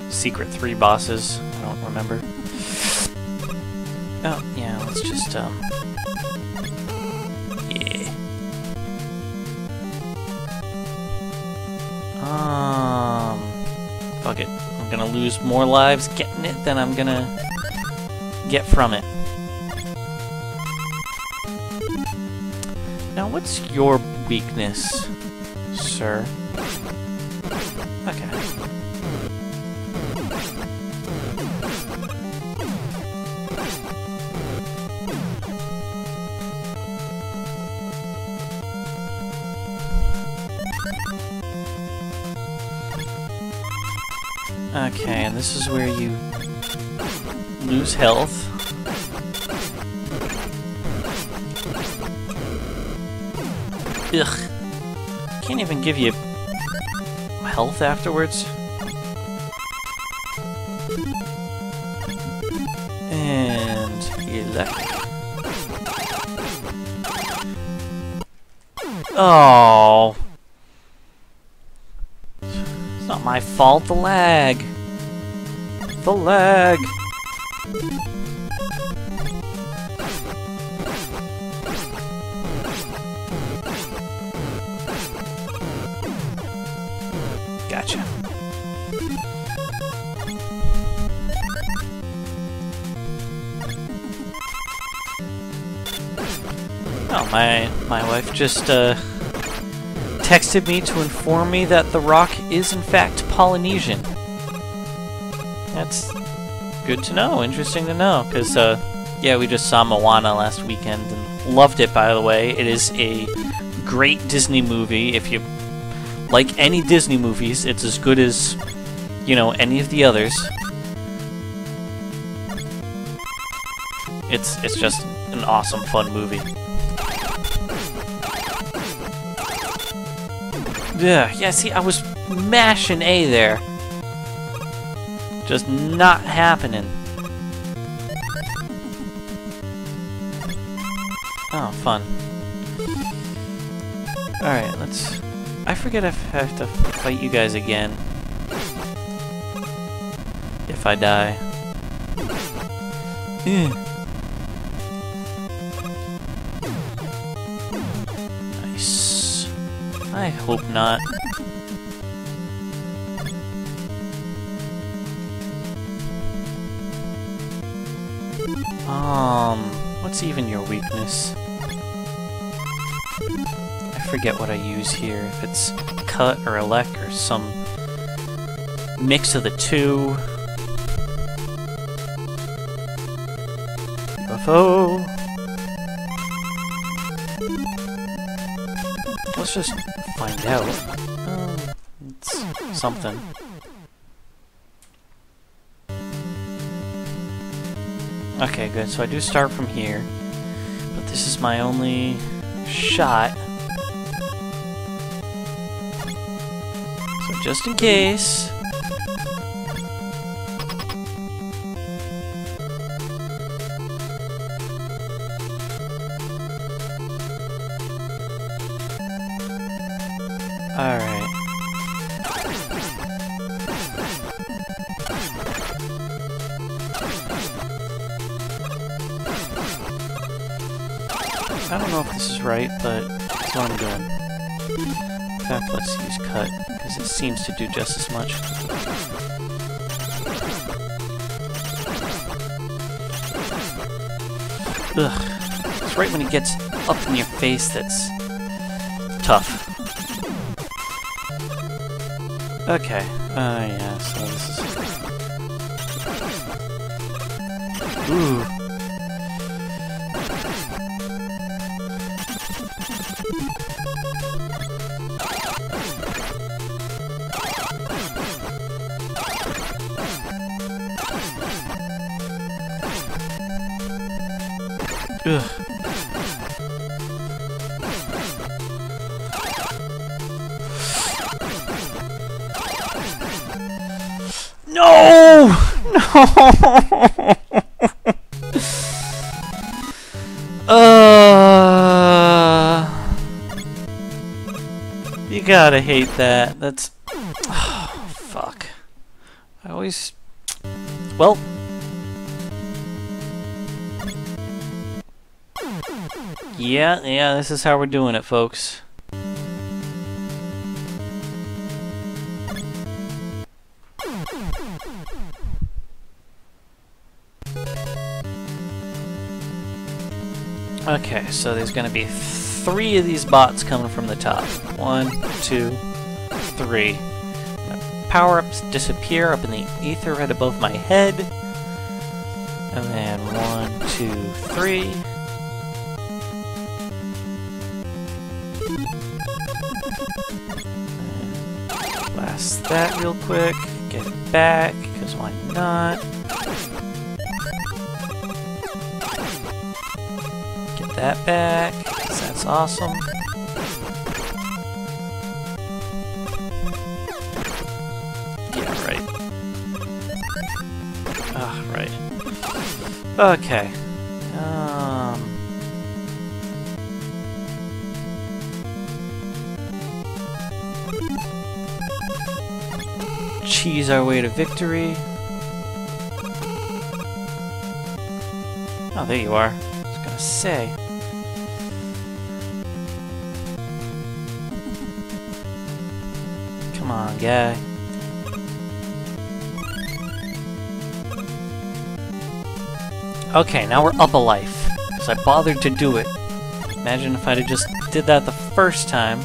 Secret 3 bosses. I don't remember. Oh, yeah, let's just, yeah. Fuck it. I'm gonna lose more lives getting it than I'm gonna get from it. Now, what's your weakness, sir? Okay. Okay, and this is where you lose health. Ugh. Can't even give you health afterwards. And elect. Oh. It's not my fault, the lag. The lag. Gotcha. Oh, my wife just texted me to inform me that the rock is in fact Polynesian. That's good to know, interesting to know, because yeah, we just saw Moana last weekend and loved it, by the way. It is a great Disney movie. If you like any Disney movies, it's as good as, you know, any of the others. It's just an awesome, fun movie. Yeah, see, I was mashing A there. Just not happening. Oh, fun. Alright, let's... I forget if I have to fight you guys again. If I die. Nice. I hope not. What's even your weakness? I forget what I use here. If it's cut or elect or some mix of the two. UFO. Let's just find out. It's something. Okay, good. So I do start from here, but this is my only shot. So just in case. Alright. I don't know if this is right, but that's what I'm doing. In fact, let's use cut, because it seems to do just as much. Ugh. It's right when it gets up in your face that's tough. Okay. Yeah, so this is... Ooh. Ugh. No! No! You gotta hate that. That's... Oh, fuck. I always... Well... Yeah, this is how we're doing it, folks. Okay, so there's gonna be 3 of these bots coming from the top. 1, 2, 3. Power-ups disappear up in the ether right above my head. And then 1, 2, 3. Blast that real quick. Get it back, because why not? Get that back, because that's awesome. Yeah, right. Ah, right. Okay. Cheese our way to victory. Oh, there you are. I was gonna say. Come on, guy. Okay, now we're up a life. Because I bothered to do it. Imagine if I'd have just did that the first time.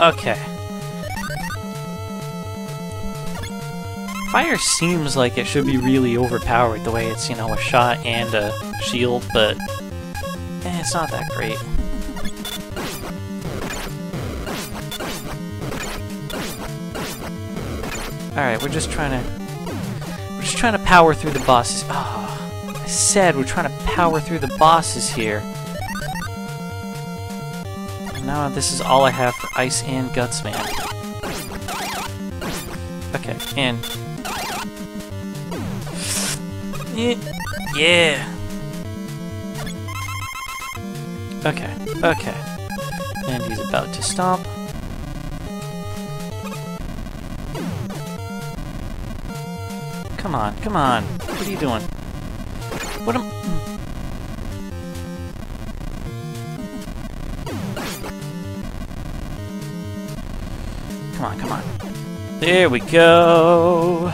Okay. Fire seems like it should be really overpowered the way it's, you know, a shot and a shield, but it's not that great. Alright, we're just trying to power through the bosses. Oh, I said we're trying to power through the bosses here. Now this is all I have for Ice and Guts Man. Okay, and... Yeah! Okay. And he's about to stomp. Come on. What are you doing? What am... Come on. There we go.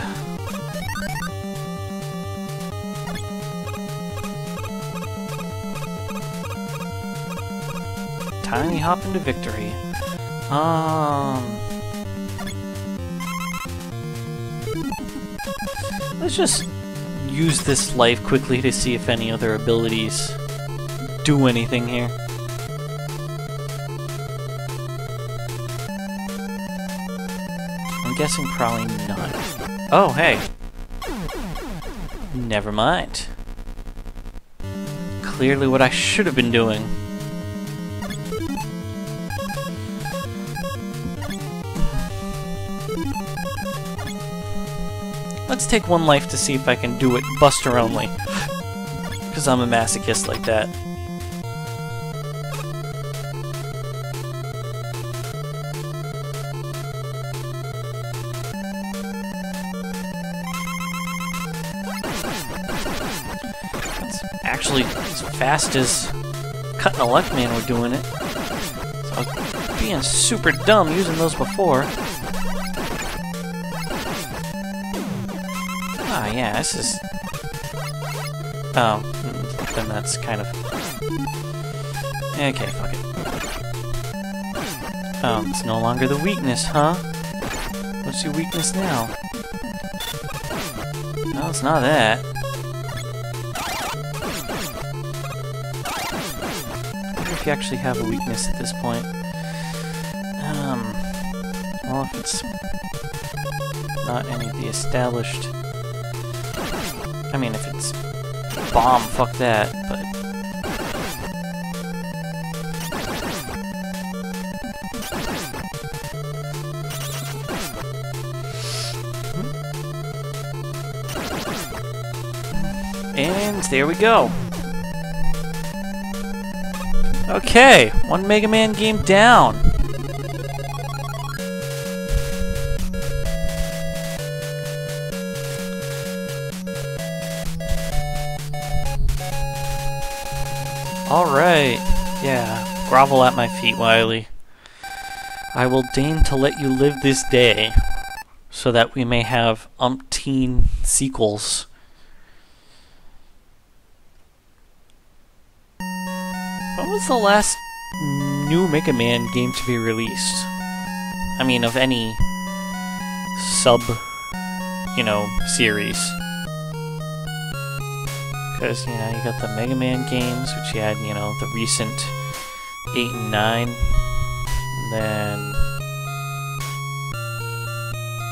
Tiny hop into victory. Let's just use this life quickly to see if any other abilities do anything here. I'm guessing probably not. Oh, hey. Never mind. Clearly what I should have been doing. let's take one life to see if I can do it Buster only. Because I'm a masochist like that. That's actually as fast as Cutting a Luck Man were doing it. So I was being super dumb using those before. Ah, yeah, this is... Oh, then that's kind of... Okay, fuck it. Oh, it's no longer the weakness, huh? What's your weakness now? No, it's not that. I wonder if you actually have a weakness at this point. Well, if it's not any of the established... I mean, if it's bomb, fuck that, but... And there we go. Okay, one Mega Man game down. Alright, yeah, grovel at my feet, Wily. I will deign to let you live this day, so that we may have umpteen sequels. When was the last new Mega Man game to be released? I mean, of any sub, series. Because, you got the Mega Man games, which you had, the recent 8 and 9. And then,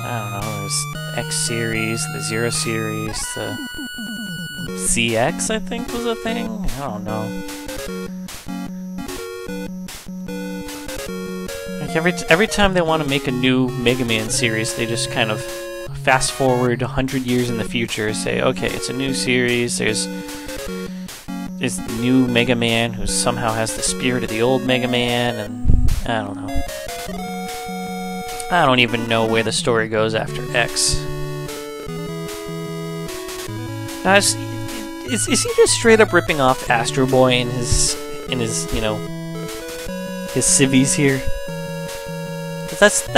I don't know, there's X series, the Zero series, the CX, I think, was a thing? I don't know. Like, every time they want to make a new Mega Man series, they just kind of fast forward 100 years in the future, say, okay, it's a new series, there's the new Mega Man who somehow has the spirit of the old Mega Man, and I don't know. I don't even know where the story goes after X. Is he just straight up ripping off Astro Boy in his his civvies here? That's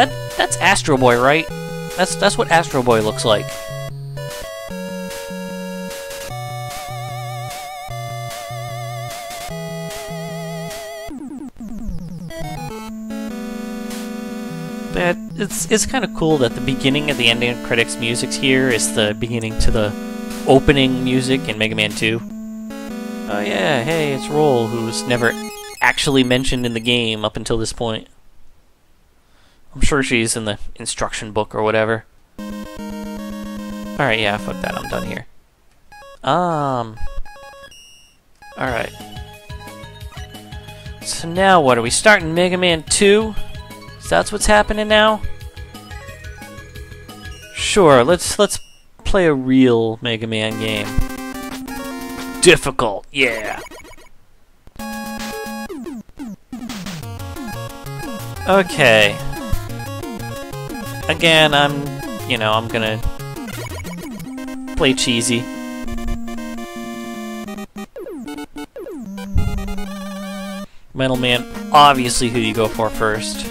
Astro Boy, right? That's what Astro Boy looks like. But it's kind of cool that the beginning of the ending credits music here is the beginning to the opening music in Mega Man 2. Oh yeah, hey, it's Roll, who's never actually mentioned in the game up until this point. I'm sure she's in the instruction book or whatever. Alright, yeah, fuck that, I'm done here. Alright. So now what, are we starting Mega Man 2? So that's what's happening now? Sure, let's play a real Mega Man game. Difficult, yeah! Okay. Again, I'm gonna play cheesy. Metal Man, obviously who you go for first.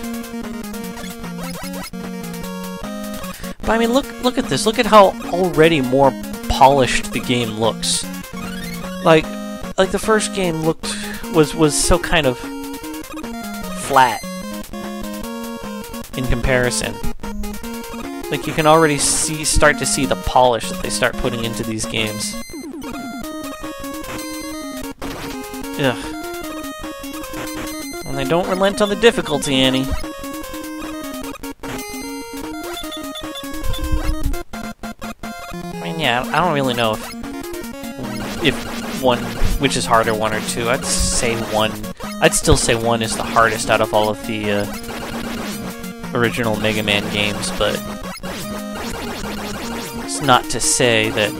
But I mean, look at this. Look at how already more polished the game looks. Like the first game was so kind of flat in comparison. Like, you can already start to see the polish that they start putting into these games. Ugh. And they don't relent on the difficulty any. I mean, yeah, I don't really know if one, which is harder, 1 or 2. I'd say 1. I'd still say 1 is the hardest out of all of the original Mega Man games, but That's not to say that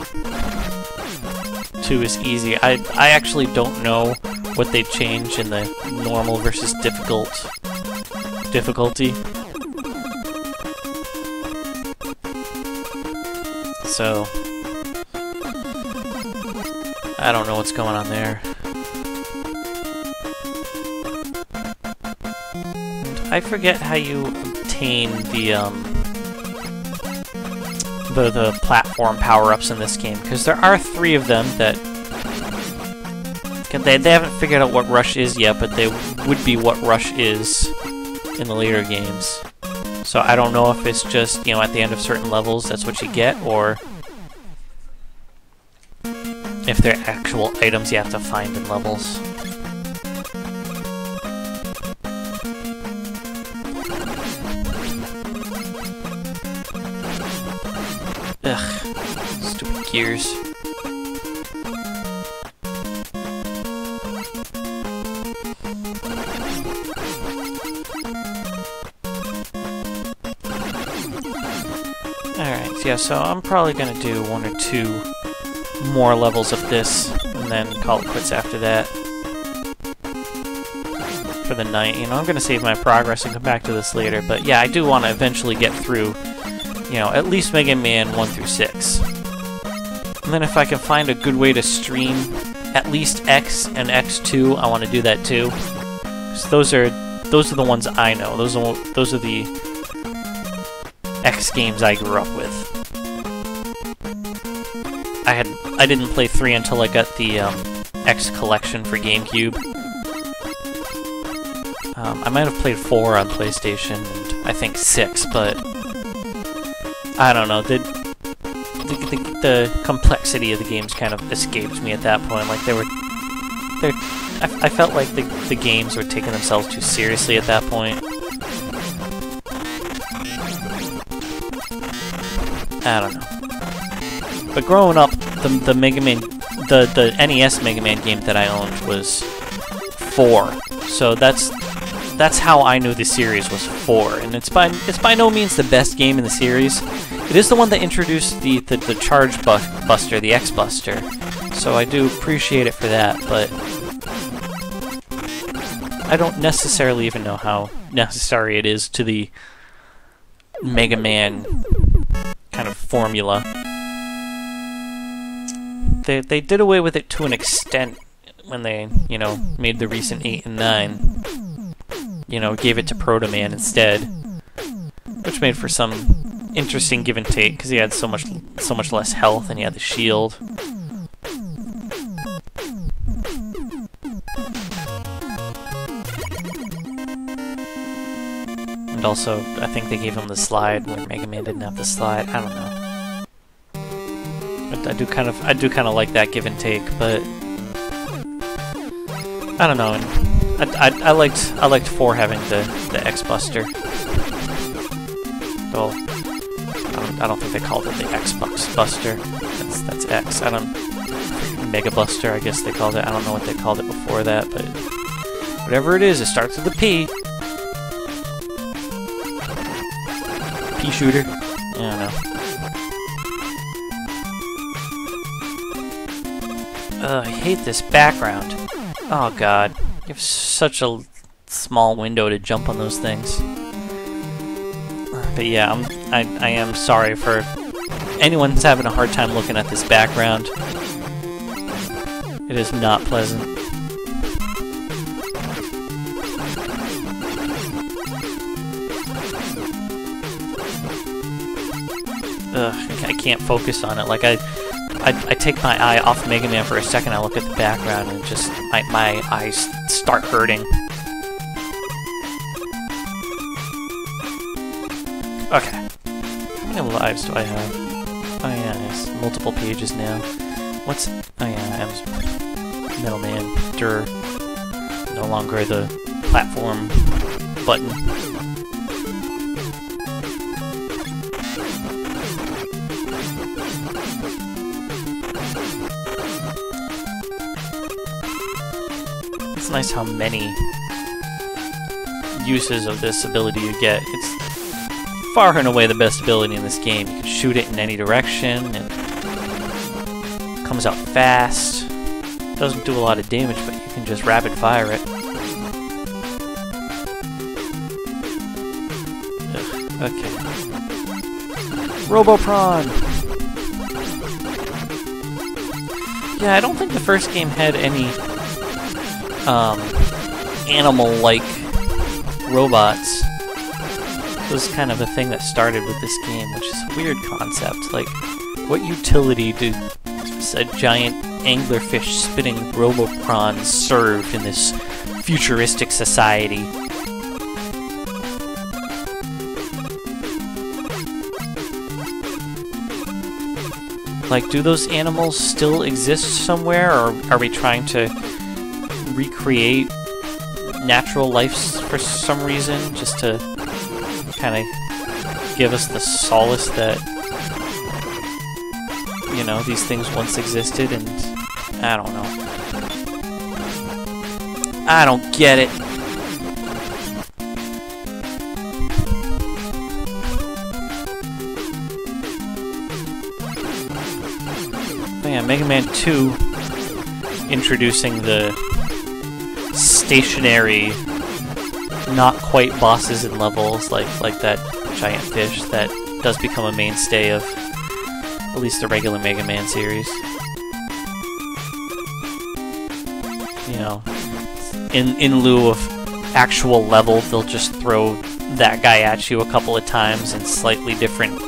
2 is easy. I actually don't know what they change in the normal versus difficulty. So I don't know what's going on there. And I forget how you obtain the platform power-ups in this game, because there are 3 of them that they haven't figured out what Rush is yet, but they would be what Rush is in the later games. So I don't know if it's just, you know, at the end of certain levels that's what you get, or if they're actual items you have to find in levels. Ugh, stupid gears. Alright, yeah, so I'm probably gonna do 1 or 2 more levels of this, and then call it quits after that. For the night, you know, I'm gonna save my progress and come back to this later, but yeah, I do want to eventually get through, you know, at least Mega Man 1 through 6. And then if I can find a good way to stream at least X and X2, I want to do that too. So those are the ones I know. Those are the X games I grew up with. I didn't play 3 until I got the X collection for GameCube. I might have played 4 on PlayStation, and I think 6, but I don't know. The complexity of the games kind of escaped me at that point. Like I felt like the games were taking themselves too seriously at that point. I don't know. But growing up, the Mega Man, the NES Mega Man game that I owned was 4. So that's how I knew the series was 4, and it's by no means the best game in the series. It is the one that introduced the Charge Buster, the X Buster. So I do appreciate it for that, but I don't necessarily even know how necessary it is to the Mega Man kind of formula. They did away with it to an extent when they, you know, made the recent 8 and 9. You know, gave it to Proto Man instead, which made for some interesting give and take because he had so much less health and he had the shield. And also, I think they gave him the slide when Mega Man didn't have the slide. I don't know. I do kind of like that give and take, but I don't know. And I liked 4 having the X Buster. Though I don't think they called it the X Buster. That's X. Mega Buster, I guess they called it. I don't know what they called it before that, but whatever it is, it starts with a P. Pea shooter. I don't know. Ugh, I hate this background. Oh god, you have such a small window to jump on those things. But yeah, I am sorry for anyone who's having a hard time looking at this background. It is not pleasant. Ugh, I can't focus on it. Like I take my eye off Mega Man for a second, I look at the background, and just my eyes start hurting. Okay. How many lives do I have? Oh yeah, it's multiple pages now. What's... oh yeah, M's middleman. Dur. No longer the platform button. It's nice how many uses of this ability you get. It's far and away the best ability in this game. You can shoot it in any direction, and it comes out fast. Doesn't do a lot of damage, but you can just rapid fire it. Ugh, okay. Roboprawn! Yeah, I don't think the first game had any animal-like robots. It was kind of a thing that started with this game, which is a weird concept. Like, what utility did a giant anglerfish spitting roboprawn serve in this futuristic society? Like, do those animals still exist somewhere, or are we trying to recreate natural life for some reason, just to kind of give us the solace that, you know, these things once existed? And I don't know. I don't get it. Yeah, Mega Man 2 introducing the stationary, not quite bosses and levels like that giant fish that does become a mainstay of at least the regular Mega Man series. You know, in lieu of actual level, they'll just throw that guy at you a couple of times in slightly different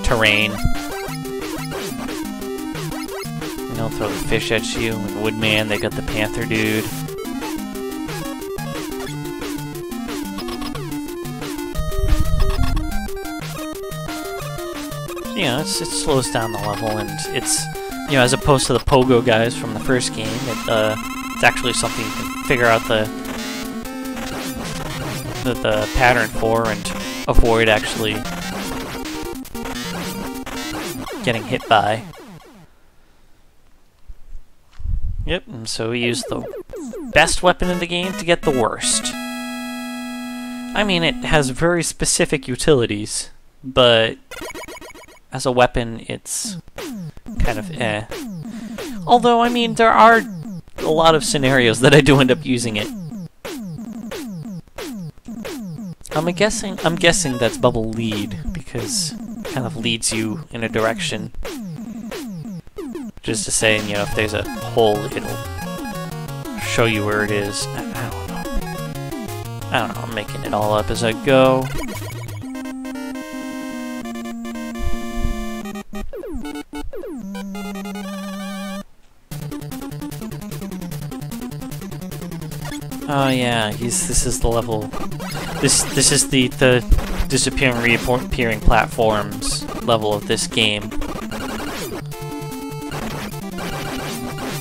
terrain. They'll throw the fish at you. In Woodman, they got the panther dude. You know, it slows down the level, and it's, you know, as opposed to the pogo guys from the first game, it's actually something you can figure out the pattern for and avoid actually getting hit by. Yep, and so we use the best weapon in the game to get the worst. I mean, it has very specific utilities, but as a weapon, it's kind of eh. Although, I mean, there are a lot of scenarios that I do end up using it. I'm guessing that's bubble lead, because it kind of leads you in a direction. Just to say, you know, if there's a hole, it'll show you where it is. I don't know. I don't know, I'm making it all up as I go. Oh yeah, this is the level. This is the disappearing, reappearing platforms level of this game.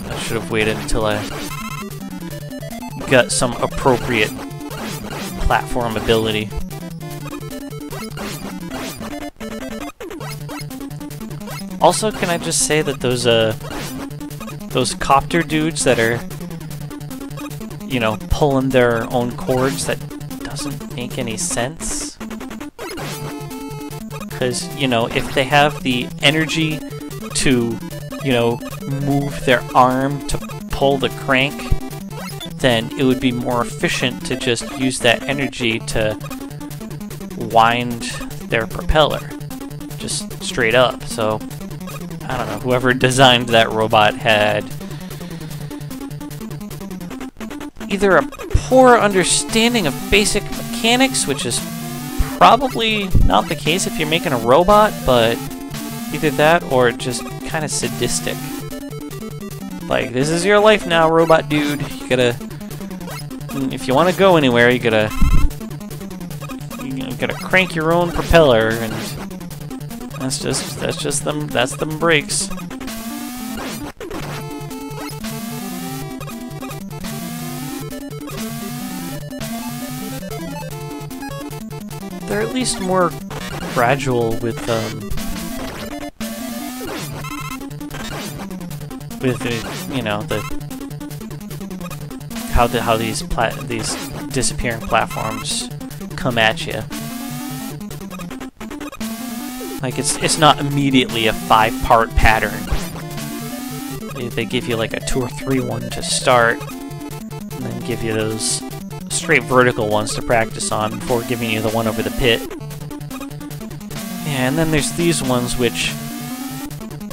I should have waited until I got some appropriate platform ability. Also, can I just say that those copter dudes that are, you know, pulling their own cords, that doesn't make any sense. Because, you know, if they have the energy to, you know, move their arm to pull the crank, then it would be more efficient to just use that energy to wind their propeller. Just straight up. So, I don't know, whoever designed that robot had either a poor understanding of basic mechanics, which is probably not the case if you're making a robot, but either that or just kind of sadistic. Like, this is your life now, robot dude. You gotta, if you want to go anywhere, you gotta crank your own propeller, and that's them brakes. They're at least more gradual with you know, how these disappearing platforms come at you. Like, it's not immediately a 5-part pattern. They give you like a 2 or 3 one to start, and then give you those straight vertical ones to practice on before giving you the one over the pit. Yeah, and then there's these ones which,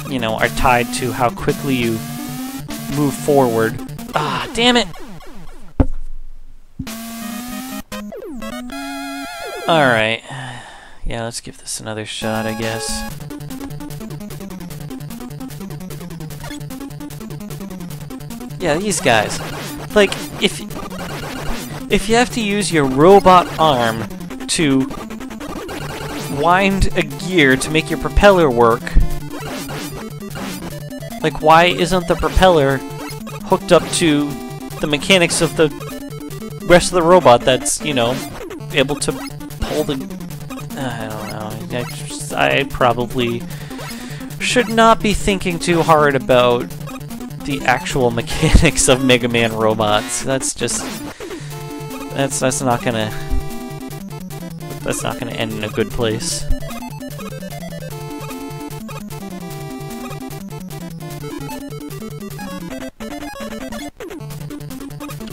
you know, are tied to how quickly you move forward. Ah, damn it! Alright. Yeah, let's give this another shot, I guess. Yeah, these guys. Like, if you have to use your robot arm to wind a gear to make your propeller work, like, why isn't the propeller hooked up to the mechanics of the rest of the robot that's, you know, able to pull the... I don't know. I probably should not be thinking too hard about the actual mechanics of Mega Man robots. That's just... That's not gonna end in a good place.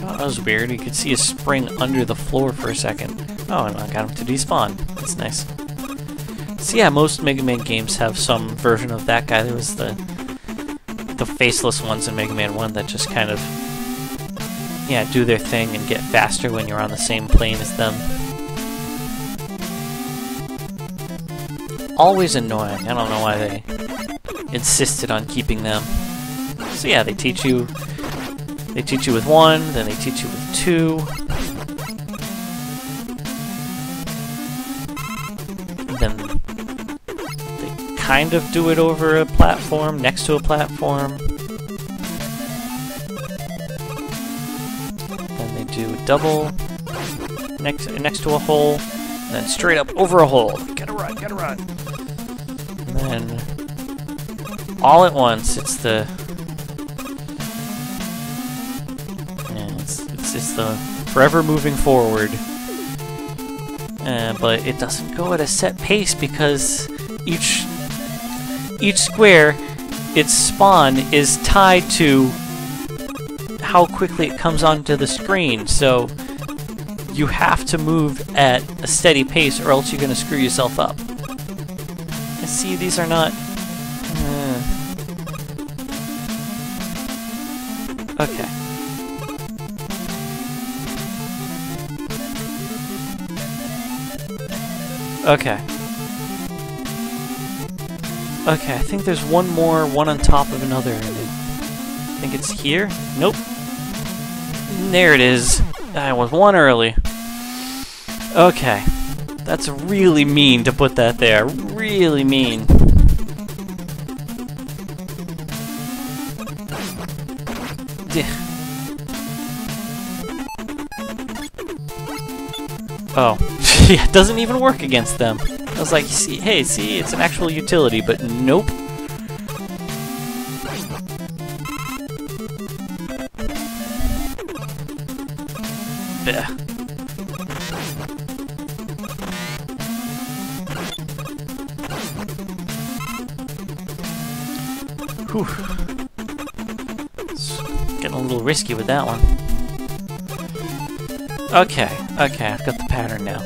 Oh, that was weird. You could see a spring under the floor for a second. Oh, and I got him to despawn. That's nice. So yeah, most Mega Man games have some version of that guy. There was the faceless ones in Mega Man 1 that just kind of, yeah, do their thing and get faster when you're on the same plane as them. Always annoying. I don't know why they insisted on keeping them. So yeah, they teach you with 1, then they teach you with 2. Then they kind of do it over a platform, next to a platform. Then they do a double next to a hole, and then straight up over a hole. Gotta run, gotta run. And then all at once, it's the it's the forever moving forward. But it doesn't go at a set pace because each square, its spawn is tied to how quickly it comes onto the screen. So you have to move at a steady pace or else you're going to screw yourself up. And see, these are not... Okay. Okay. Okay, I think there's one more, one on top of another. I think it's here? Nope. There it is. I was one early. Okay. That's really mean to put that there. Really mean. Oh. Yeah, it doesn't even work against them. I was like, see, hey, see, it's an actual utility, but nope. Blech. Whew. It's getting a little risky with that one. Okay, okay, I've got the pattern now.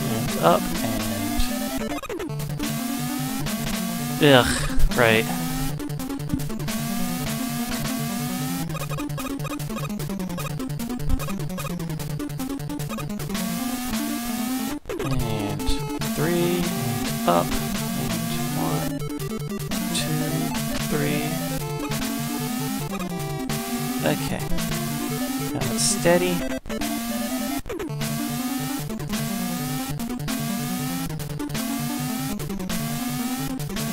And up, and... Ugh, right. And 3, and up, and 1, 2, 3... Okay. Now it's steady.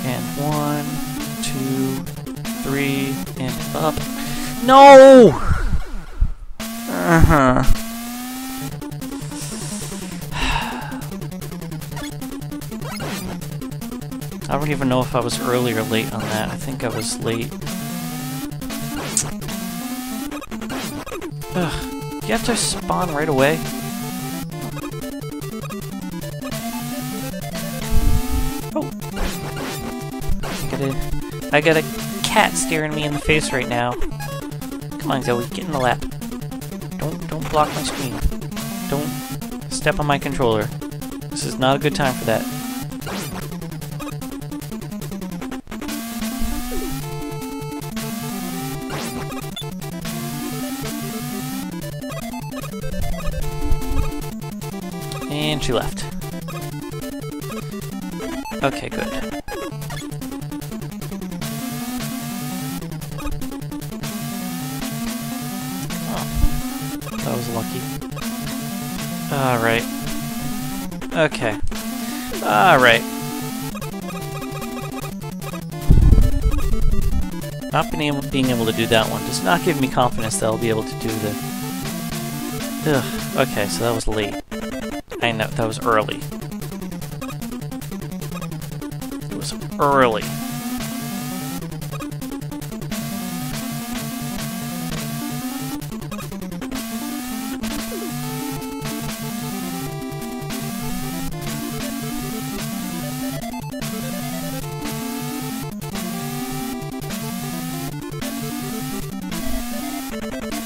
And 1, 2, 3, and up. No! I don't even know if I was early or late on that. I think I was late. Ugh. Do you have to spawn right away? I got a cat staring me in the face right now. Come on, Zoe, get in the lap. Don't block my screen. Don't step on my controller. This is not a good time for that. And she left. Okay, good. Oh, that was lucky. Alright. Okay. Alright. Not being able to do that one does not give me confidence that I'll be able to do the... Ugh. Okay, so that was late. I know, that was early. It was early.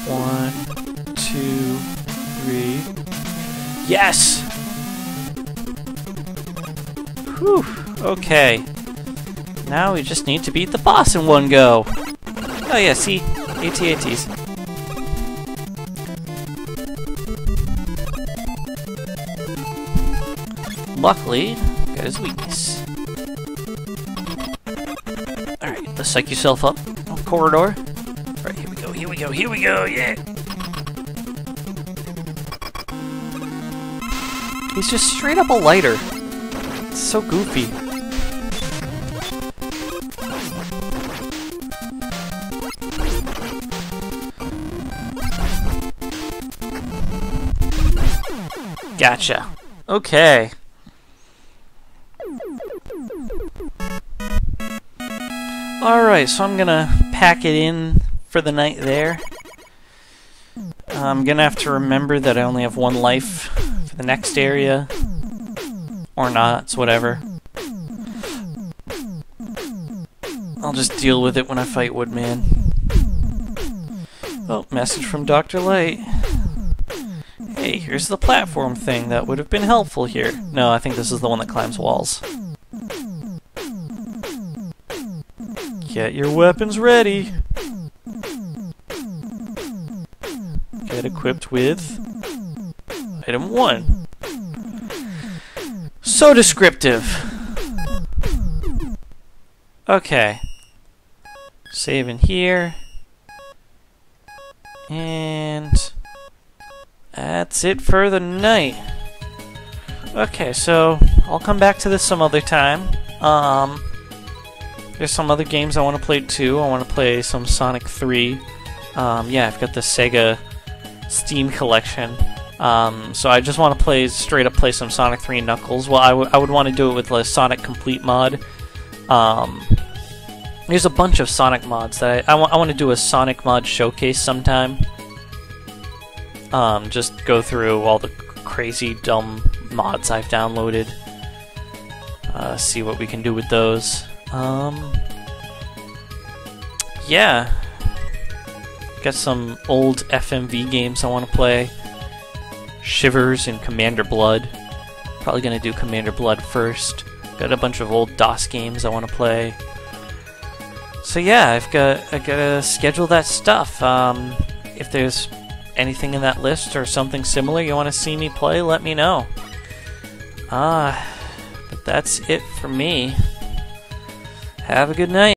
One, two, three. Yes! Whew, okay. Now we just need to beat the boss in one go. Oh yeah, see? AT-ATs. Luckily, got his weakness. Alright, let's psych yourself up. Corridor. Alright, here we go, here we go, here we go, yeah! He's just straight up a lighter. It's so goofy. Gotcha. Okay. Alright, so I'm gonna pack it in for the night there. I'm gonna have to remember that I only have one life for the next area. Or not, it's whatever. I'll just deal with it when I fight Woodman. Oh, message from Dr. Light. Hey, here's the platform thing that would have been helpful here. No, I think this is the one that climbs walls. Get your weapons ready! Get equipped with item 1. So descriptive! Okay. Save in here. And that's it for the night. Okay, so I'll come back to this some other time. There's some other games I want to play too. I want to play some Sonic 3. Yeah, I've got the Sega Steam collection. So I just want to play straight up play some Sonic 3 and Knuckles. Well, I would want to do it with the Sonic Complete mod. There's a bunch of Sonic mods that I want to do a Sonic mod showcase sometime. Just go through all the crazy dumb mods I've downloaded. See what we can do with those. Yeah. Got some old FMV games I want to play. Shivers and Commander Blood. Probably gonna do Commander Blood first. Got a bunch of old DOS games I want to play. So yeah, I gotta schedule that stuff. If there's anything in that list or something similar you want to see me play, let me know. But that's it for me. Have a good night.